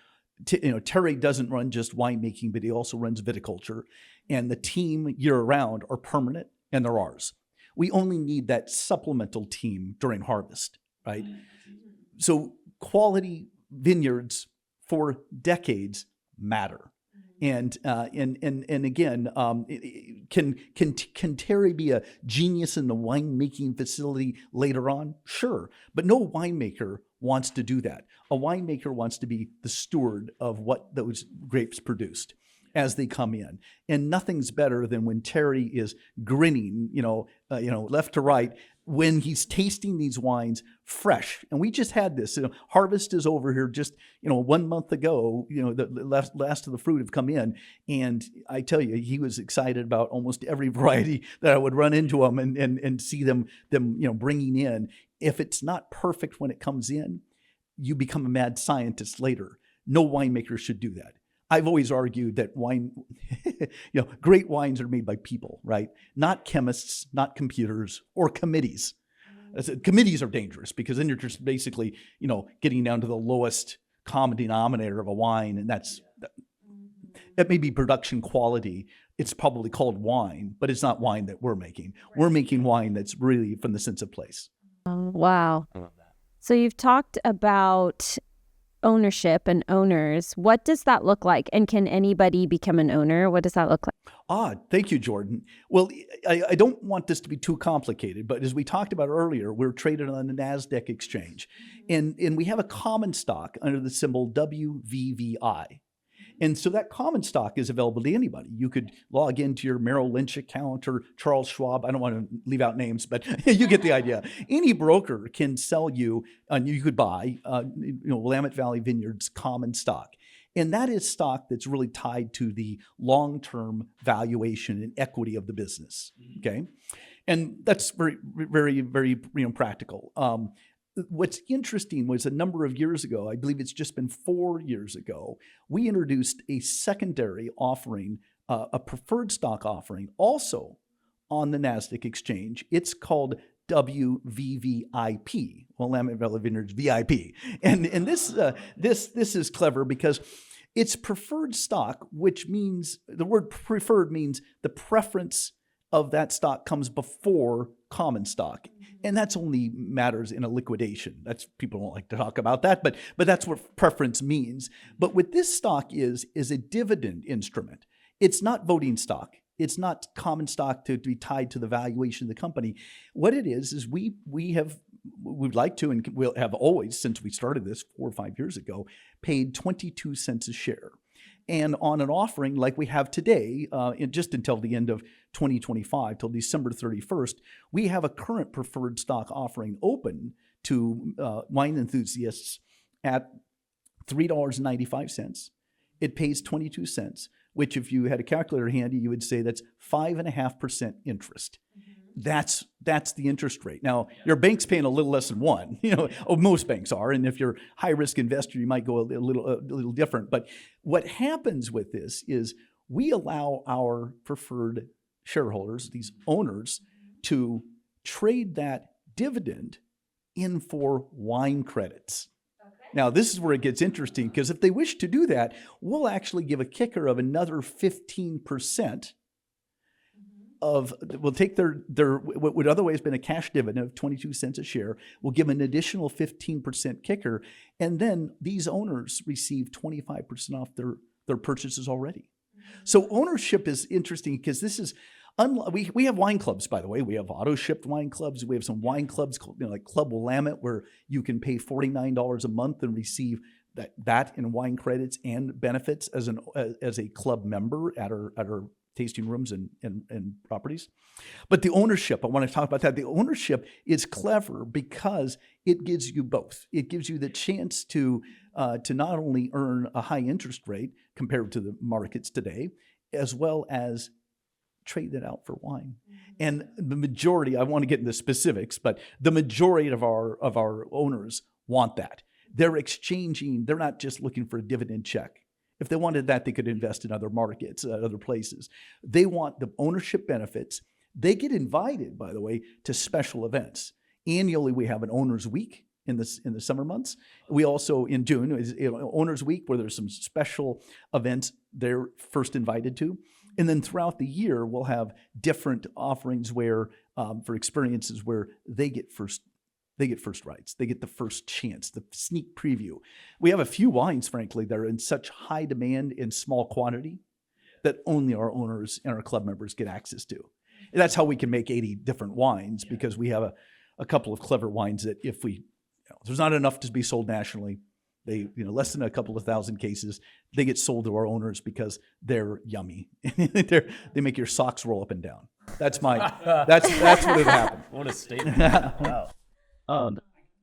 Terry doesn't run just winemaking, but he also runs viticulture, and the team year round are permanent, and they're ours. We only need that supplemental team during harvest, right? So quality vineyards for decades matter. And again, can Terry be a genius in the winemaking facility later on? Sure, but no winemaker wants to do that. A winemaker wants to be the steward of what those grapes produced as they come in. And nothing's better than when Terry is grinning, left to right, when he's tasting these wines fresh. And we just had this, harvest is over here just, 1 month ago, the last of the fruit have come in. And I tell you, he was excited about almost every variety that I would run into him and see them, bringing in. If it's not perfect when it comes in, you become a mad scientist later. No winemaker should do that. I've always argued that great wines are made by people, right? Not chemists, not computers, or committees. Committees are dangerous because then you're just basically, getting down to the lowest common denominator of a wine, and that may be production quality. It's probably called wine, but it's not wine that we're making. We're making wine that's really from the sense of place. Wow. I love that. So you've talked about ownership and owners, what does that look like? And can anybody become an owner? What does that look like? Thank you, Jordan. Well, I don't want this to be too complicated, but as we talked about earlier, we're traded on the NASDAQ exchange, and we have a common stock under the symbol WVVI. And so that common stock is available to anybody. You could log into your Merrill Lynch account or Charles Schwab. I don't want to leave out names, but you get the idea. Any broker can sell you, you could buy, Willamette Valley Vineyards common stock. And that is stock that's really tied to the long-term valuation and equity of the business, okay? And that's very, very, very practical. What's interesting was a number of years ago, I believe it's just been 4 years ago, we introduced a secondary offering, a preferred stock offering, also on the NASDAQ exchange. It's called WVVIP, Willamette Valley Vineyards VIP. And this is clever because it's preferred stock, which means, the word preferred means the preference of that stock comes before common stock. And that's only matters in a liquidation. People don't like to talk about that, but that's what preference means. But what this stock is a dividend instrument. It's not voting stock. It's not common stock to be tied to the valuation of the company. What it is we'd like to, and we'll have always, since we started this 4 or 5 years ago, paid 22 cents a share. And on an offering like we have today, just until the end of 2025, till December 31st, we have a current preferred stock offering open to wine enthusiasts at $3.95. It pays 22 cents, which if you had a calculator handy, you would say that's 5.5% interest. That's the interest rate. Now, your bank's paying a little less than 1. Most banks are, and if you're a high-risk investor, you might go a little different. But what happens with this is we allow our preferred shareholders, these owners, to trade that dividend in for wine credits. Now, this is where it gets interesting, because if they wish to do that, we'll actually give a kicker of another 15%. We'll take their what would otherwise have been a cash dividend of 22 cents a share. We'll give an additional 15% kicker, and then these owners receive 25% off their purchases already. So ownership is interesting because this is we have wine clubs, by the way. We have auto-shipped wine clubs. We have some wine clubs like Club Willamette, where you can pay $49 a month and receive that in wine credits and benefits as a club member at our tasting rooms and properties. But the ownership, I want to talk about that. The ownership is clever because it gives you both. It gives you the chance to not only earn a high interest rate compared to the markets today, as well as trade that out for wine. And the majority, I want to get into specifics, but the majority of our owners want that. They're exchanging, they're not just looking for a dividend check. If they wanted that, they could invest in other markets, other places. They want the ownership benefits. They get invited, by the way, to special events. Annually, we have an Owners Week in the summer months. We also, in June, is Owners Week, where there's some special events they're first invited to. And then throughout the year, we'll have different offerings where, for experiences where they get first rights. They get the first chance, the sneak preview. We have a few wines, frankly, that are in such high demand in small quantity that only our owners and our club members get access to. And that's how we can make 80 different wines, because we have a couple of clever wines that if there's not enough to be sold nationally, they, less than a couple of thousand cases, they get sold to our owners because they're yummy. They make your socks roll up and down. That's what would happen. What a statement. Wow.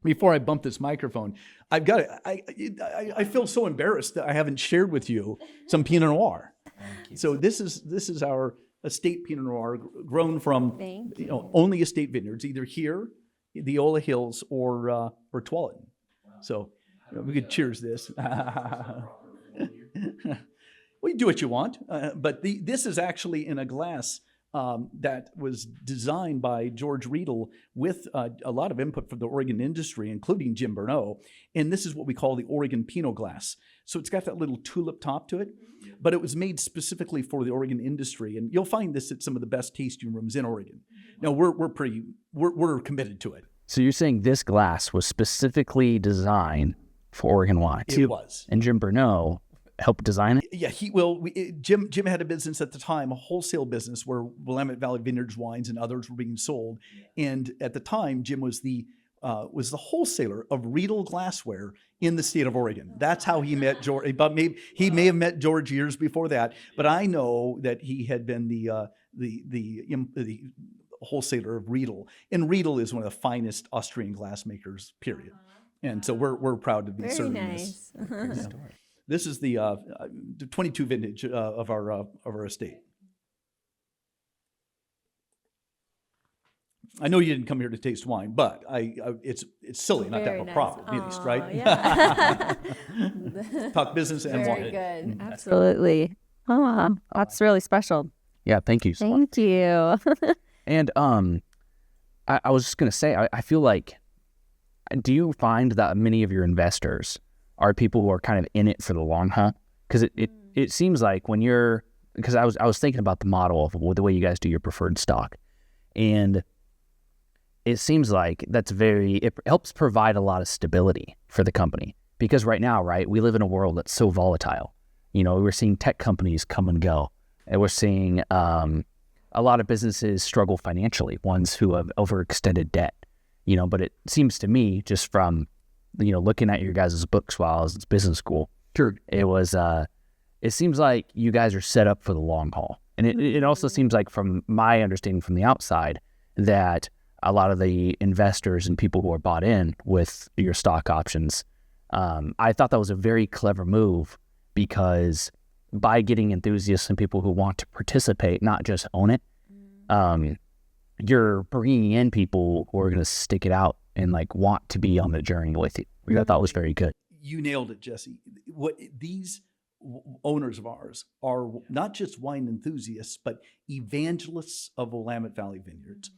Before I bump this microphone, I feel so embarrassed that I haven't shared with you some Pinot Noir. So this is our estate Pinot Noir, grown from only estate vineyards, either here, the Eola Hills, or Tualatin. So we could cheers this. Well, you do what you want, but this is actually in a glass that was designed by George Riedel with a lot of input from the Oregon industry, including Jim Bernot. And this is what we call the Oregon Pinot glass. So it's got that little tulip top to it, but it was made specifically for the Oregon industry. And you'll find this at some of the best tasting rooms in Oregon. Now, we're committed to it. So you're saying this glass was specifically designed for Oregon wine. It was. And Jim Bernot helped design it. Yeah, Jim had a business at the time, a wholesale business where Willamette Valley Vineyards wines and others were being sold. And at the time, Jim was the wholesaler of Riedel glassware in the state of Oregon. That's how he met George. But maybe he may have met George years before that. But I know that he had been the wholesaler of Riedel, and Riedel is one of the finest Austrian glassmakers. Period. And so we're proud to be Very serving nice. this. This is the 22 vintage of our estate. I know you didn't come here to taste wine, but it's silly not to have a profit, at least, right? Yeah. Talk business and Very wine. good. Absolutely. Oh, wow. That's really special. Yeah, thank you so much. Thank you. And I was just going to say, I feel like, do you find that many of your investors are people who are kind of in it for the long haul? Because it seems like when you're, because I was thinking about the model of the way you guys do your preferred stock, and it seems like it helps provide a lot of stability for the company. Because right now, right, we live in a world that's so volatile. You know, we're seeing tech companies come and go, and we're seeing a lot of businesses struggle financially, ones who have overextended debt. You know, but it seems to me, just from looking at your guys' books while I was in business school, Sure. it seems like you guys are set up for the long haul. And it also seems like, from my understanding from the outside, that a lot of the investors and people who are bought in with your stock options, I thought that was a very clever move, because by getting enthusiasts and people who want to participate, not just own it, you're bringing in people who are going to stick it out and want to be on the journey with you, which I thought was very good. You nailed it, Jesse. What these owners of ours are, not just wine enthusiasts, but evangelists of Willamette Valley Vineyards.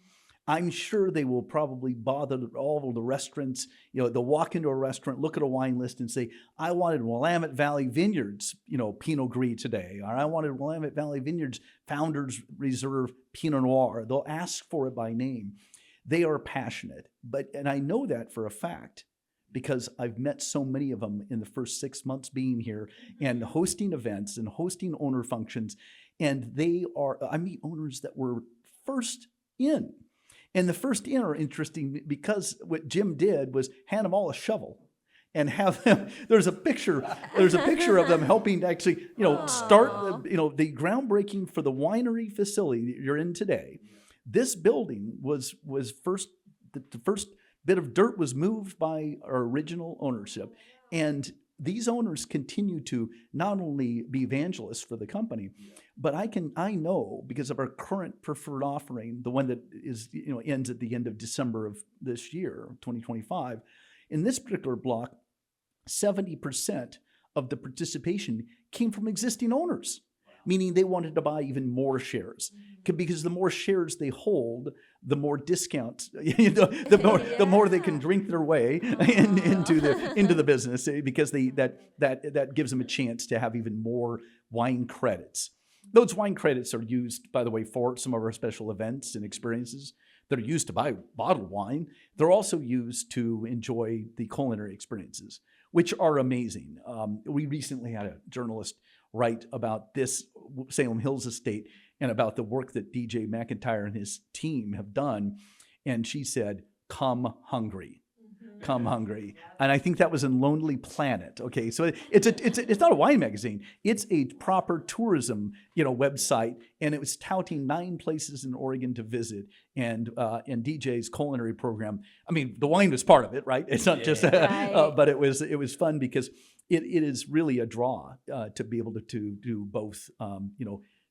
I'm sure they will probably bother all of the restaurants. They'll walk into a restaurant, look at a wine list and say, I wanted Willamette Valley Vineyards, Pinot Gris today, or I wanted Willamette Valley Vineyards Founders Reserve Pinot Noir. They'll ask for it by name. They are passionate, and I know that for a fact, because I've met so many of them in the first 6 months being here and hosting events and hosting owner functions. And I meet owners that were first in. And the first in are interesting because what Jim did was hand them all a shovel and have them, there's a picture of them helping to actually, start the groundbreaking for the winery facility that you're in today. This building was first, the first bit of dirt was moved by our original ownership. And these owners continue to not only be evangelists for the company, but I know, because of our current preferred offering, the one that is, ends at the end of December of this year, 2025, in this particular block, 70% of the participation came from existing owners, meaning they wanted to buy even more shares, because the more shares they hold, the more discount, the more they can drink their way into the business, because that gives them a chance to have even more wine credits. Those wine credits are used, by the way, for some of our special events and experiences that are used to buy bottled wine. They're also used to enjoy the culinary experiences, which are amazing. We recently had a journalist write about this Salem Hills estate and about the work that DJ McIntyre and his team have done. And she said, come hungry. Come hungry. And I think that was in Lonely Planet. Okay, so it's not a wine magazine. It's a proper tourism, website, and it was touting 9 places in Oregon to visit, and DJ's culinary program. I mean, the wine was part of it, right? It's not just, Right. but it was fun because it is really a draw to be able to do both,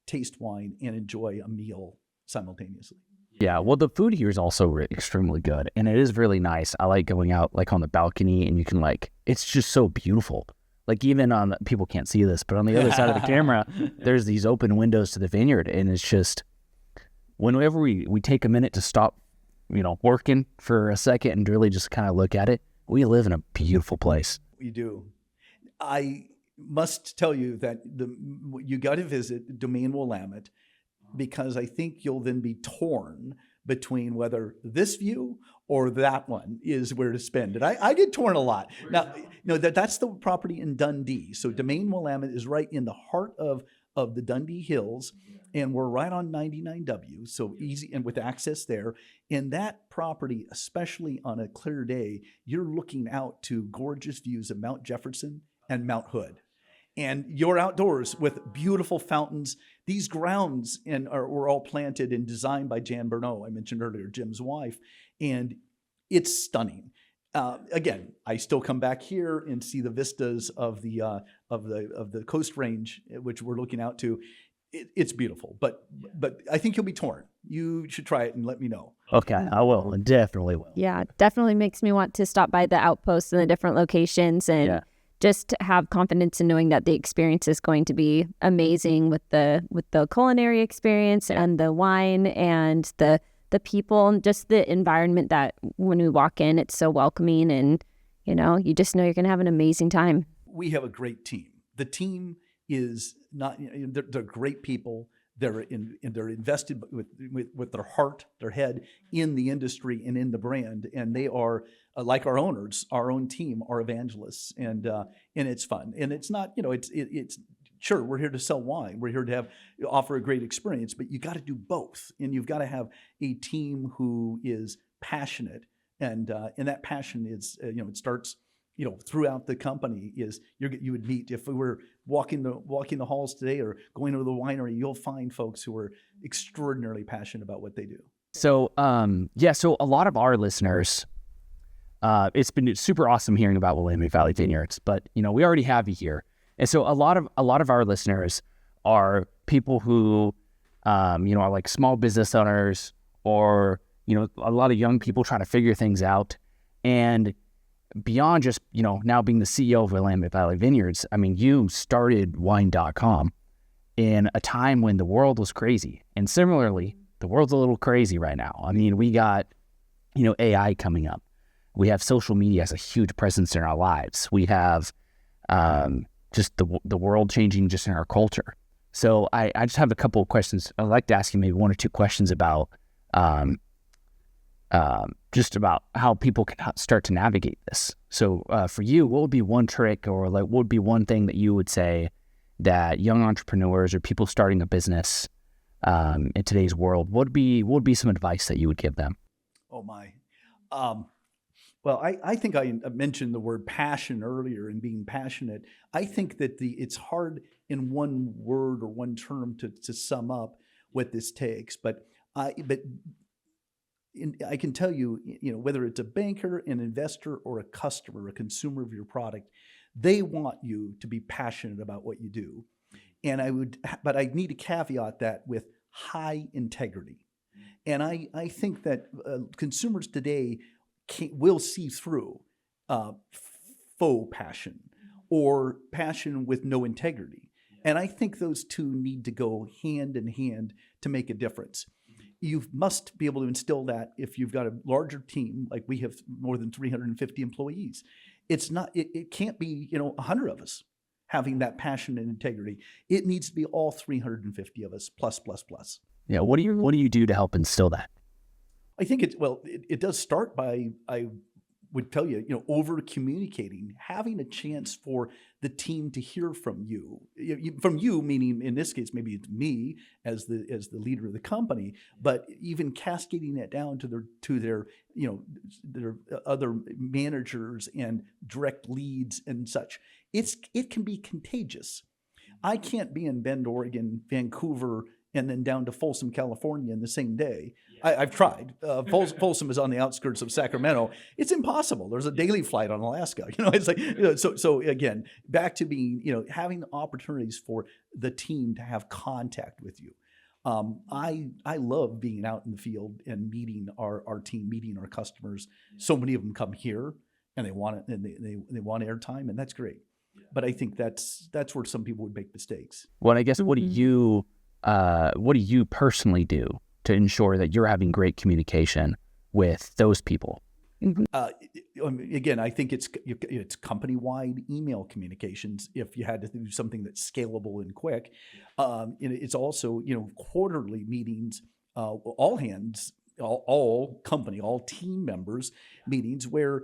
taste wine and enjoy a meal simultaneously. Yeah, well, the food here is also extremely good, and it is really nice. I like going out on the balcony, and you can it's just so beautiful. Even on people can't see this, but on the other side of the camera, there's these open windows to the vineyard, and it's just, whenever we take a minute to stop, working for a second and really just kind of look at it, we live in a beautiful place. We do. I must tell you that you got to visit Domaine Willamette, because I think you'll then be torn between whether this view or that one is where to spend it. I get torn a lot. Now, that's the property in Dundee. So Domain Willamette is right in the heart of the Dundee Hills, and we're right on 99W, so easy and with access there. In that property, especially on a clear day, you're looking out to gorgeous views of Mount Jefferson and Mount Hood. And you're outdoors with beautiful fountains. These grounds were all planted and designed by Jan Bernot, I mentioned earlier, Jim's wife, and it's stunning. Again, I still come back here and see the vistas of the Coast Range, which we're looking out to. It's beautiful, but I think you'll be torn. You should try it and let me know. Okay, I will. Definitely will. Yeah, definitely makes me want to stop by the outposts and the different locations and just have confidence in knowing that the experience is going to be amazing with the culinary experience and the wine and the people and just the environment that when we walk in, it's so welcoming and, you just know you're going to have an amazing time. We have a great team. The team is not, they're great people. They're invested with their heart, their head in the industry and in the brand. And they are like our owners, our own team are evangelists, and it's fun. And it's not, it's sure, we're here to sell wine. We're here to offer a great experience, but you got to do both. And you've got to have a team who is passionate. And that passion is, it starts, throughout the company is you would meet, if we were walking the halls today or going to the winery, you'll find folks who are extraordinarily passionate about what they do. So, so a lot of our listeners, it's been super awesome hearing about Willamette Valley Vineyards, but, we already have you here. And so a lot of our listeners are people who, are like small business owners or, a lot of young people trying to figure things out. And beyond just, now being the CEO of Willamette Valley Vineyards, I mean, you started wine.com in a time when the world was crazy. And similarly, the world's a little crazy right now. I mean, we got, AI coming up. We have social media as a huge presence in our lives. We have just the world changing just in our culture. So I just have a couple of questions. I'd like to ask you maybe one or two questions about just about how people can start to navigate this. So for you, what would be one trick or what would be one thing that you would say that young entrepreneurs or people starting a business in today's world, what would be some advice that you would give them? Oh my. Well, I think I mentioned the word passion earlier and being passionate. I think that it's hard in one word or one term to sum up what this takes, but I can tell you, whether it's a banker, an investor, or a customer, a consumer of your product, they want you to be passionate about what you do. And but I need to caveat that with high integrity. And I think that consumers today will see through faux passion or passion with no integrity. And I think those two need to go hand in hand to make a difference. You must be able to instill that if you've got a larger team, like we have more than 350 employees. It can't be, 100 of us having that passion and integrity. It needs to be all 350 of us plus. Yeah. What do you do to help instill that? I think it does start by, I would tell you, over communicating, having a chance for the team to hear from you. From you, meaning in this case, maybe it's me as the leader of the company, but even cascading that down to their other managers and direct leads and such. It can be contagious. I can't be in Bend, Oregon, Vancouver, and then down to Folsom, California in the same day. I've tried. Folsom is on the outskirts of Sacramento. It's impossible. There's a daily flight on Alaska. It's like, so again, back to being, having the opportunities for the team to have contact with you. I love being out in the field and meeting our team, meeting our customers. So many of them come here and they want it, and they want airtime, and that's great. But I think that's where some people would make mistakes. Well, I guess what do you personally do to ensure that you're having great communication with those people? Again, I think it's company-wide email communications if you had to do something that's scalable and quick. And it's also, quarterly meetings, all hands all company, all team members meetings where,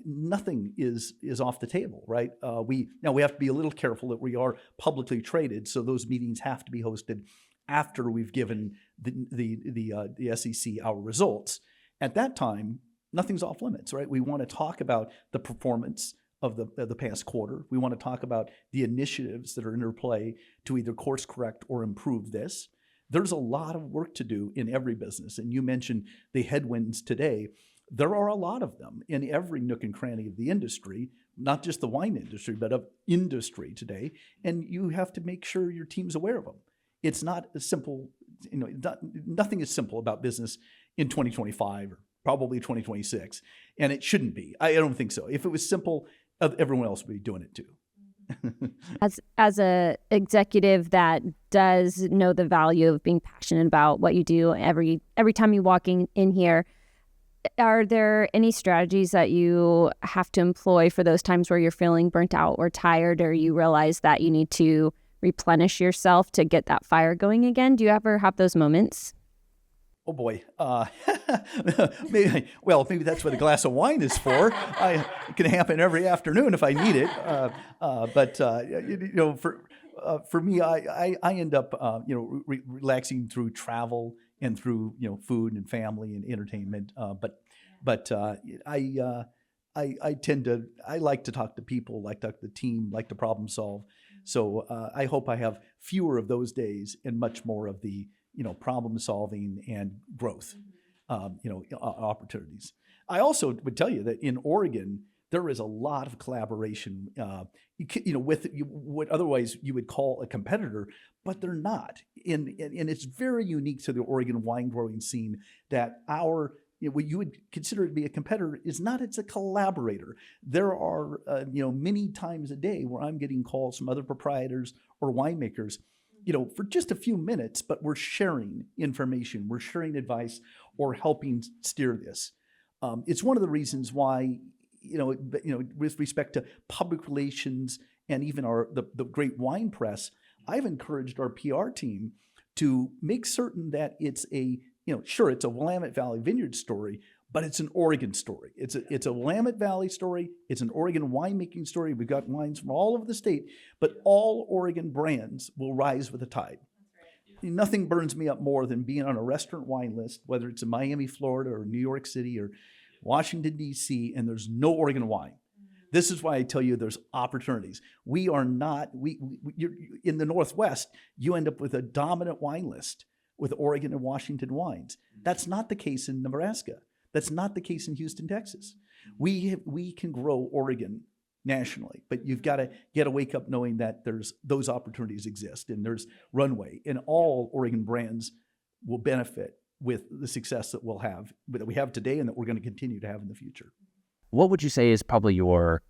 nothing is off the table, right? We have to be a little careful that we are publicly traded, so those meetings have to be hosted after we've given the SEC our results. At that time, nothing's off limits, right? We want to talk about the performance of the past quarter. We want to talk about the initiatives that are in play to either course correct or improve this. There's a lot of work to do in every business. And you mentioned the headwinds today. There are a lot of them in every nook and cranny of the industry, not just the wine industry, but of industry today. And you have to make sure your team's aware of them. It's not as simple, nothing is simple about business in 2025 or probably 2026. And it shouldn't be. I don't think so. If it was simple, everyone else would be doing it too. As a executive that does know the value of being passionate about what you do every time you walk in here, are there any strategies that you have to employ for those times where you're feeling burnt out or tired, or you realize that you need to replenish yourself to get that fire going again? Do you ever have those moments? Oh boy. Maybe that's what a glass of wine is for. It can happen every afternoon if I need it. For me, I end up, relaxing through travel and through, food and family and entertainment. I like to talk to people, like to talk to the team, like to problem solve. So I hope I have fewer of those days and much more of the, problem solving and growth, opportunities. I also would tell you that in Oregon, there is a lot of collaboration, with what otherwise you would call a competitor, but they're not. And it's very unique to the Oregon wine growing scene that what you would consider to be a competitor is not, it's a collaborator. There are, many times a day where I'm getting calls from other proprietors or winemakers, for just a few minutes, but we're sharing information, we're sharing advice, or helping steer this. It's one of the reasons why, with respect to public relations and even the great wine press, I've encouraged our PR team to make certain that it's it's a Willamette Valley Vineyards story, but it's an Oregon story. It's a Willamette Valley story. It's an Oregon winemaking story. We've got wines from all over the state, but all Oregon brands will rise with the tide. Nothing burns me up more than being on a restaurant wine list, whether it's in Miami, Florida, or New York City, or Washington, D.C., and there's no Oregon wine. This is why I tell you there's opportunities. We are not, you're, in the Northwest, you end up with a dominant wine list with Oregon and Washington wines. That's not the case in Nebraska. That's not the case in Houston, Texas. We can grow Oregon nationally, but you've got to wake up knowing that those opportunities exist and there's runway, and all Oregon brands will benefit with the success that that we have today and that we're going to continue to have in the future. What would you say is probably your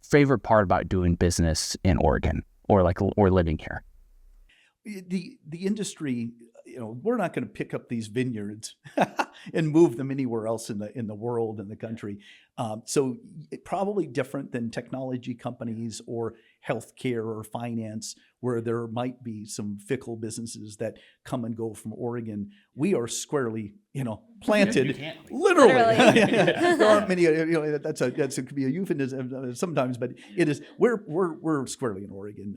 favorite part about doing business in Oregon or living here? The industry, we're not going to pick up these vineyards and move them anywhere else in the world and the country. So probably different than technology companies or healthcare or finance, where there might be some fickle businesses that come and go from Oregon. We are squarely, planted, literally. There aren't many. That could be a euphemism sometimes, but it is. We're squarely in Oregon.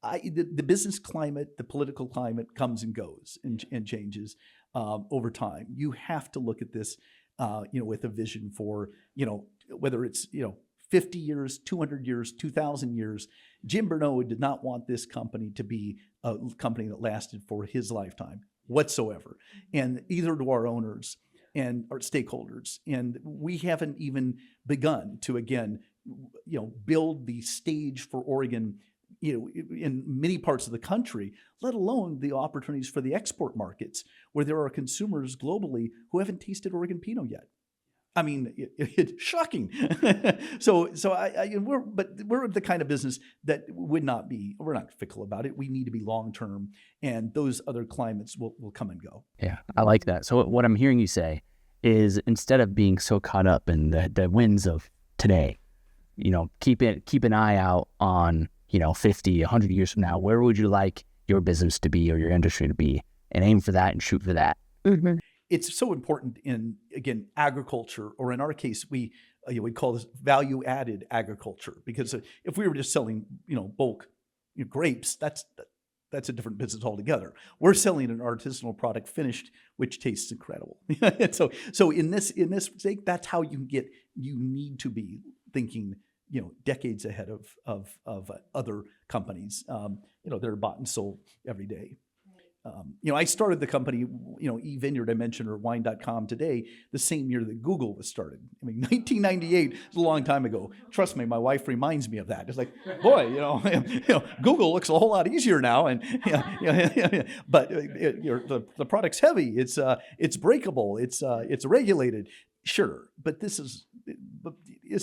The business climate, the political climate comes and goes and changes over time. You have to look at this, with a vision for, whether it's, 50 years, 200 years, 2,000 years. Jim Bernot did not want this company to be a company that lasted for his lifetime whatsoever. And either do our owners and our stakeholders. And we haven't even begun to, again, build the stage for Oregon, in many parts of the country, let alone the opportunities for the export markets, where there are consumers globally who haven't tasted Oregon Pinot yet. I mean, it's shocking. So we're the kind of business that we're not fickle about it. We need to be long-term, and those other climates will come and go. Yeah, I like that. So what I'm hearing you say is, instead of being so caught up in the winds of today, keep an eye out on, 50, 100 years from now, where would you like your business to be or your industry to be, and aim for that and shoot for that. Mm-hmm. it's so important in, again, agriculture, or in our case, we call this value-added agriculture, because if we were just selling, bulk grapes, that's a different business altogether. We're selling an artisanal product finished, which tastes incredible. And so in this sake, that's how you need to be thinking, decades ahead of other companies, that are bought and sold every day. I started the company, eVineyard I mentioned, or wine.com today, the same year that Google was started. 1998 is a long time ago. Trust me, my wife reminds me of that. It's like, boy, Google looks a whole lot easier now, and but the product's heavy. It's breakable. It's regulated. Sure, but this is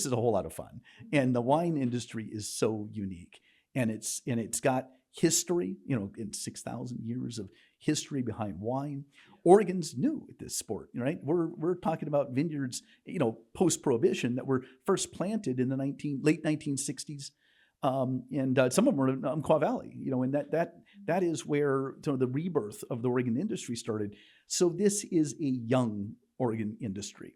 a whole lot of fun, and the wine industry is so unique, and it's got history, in 6,000 years of history behind wine. Oregon's new at this sport, right? We're talking about vineyards, post-prohibition, that were first planted in the late 1960s, and some of them were in Umpqua Valley, and that is where the rebirth of the Oregon industry started. So this is a young Oregon industry.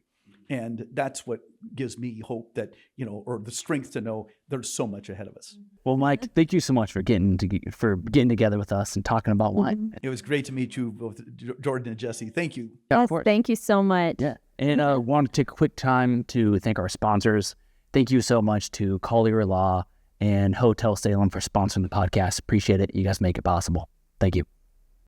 And that's what gives me hope that, or the strength to know there's so much ahead of us. Well, Mike, thank you so much for getting together with us and talking about wine. It was great to meet you, both Jordan and Jesse. Thank you. Yes, thank you so much. Yeah. And I want to take a quick time to thank our sponsors. Thank you so much to Collier Law and Hotel Salem for sponsoring the podcast. Appreciate it. You guys make it possible. Thank you.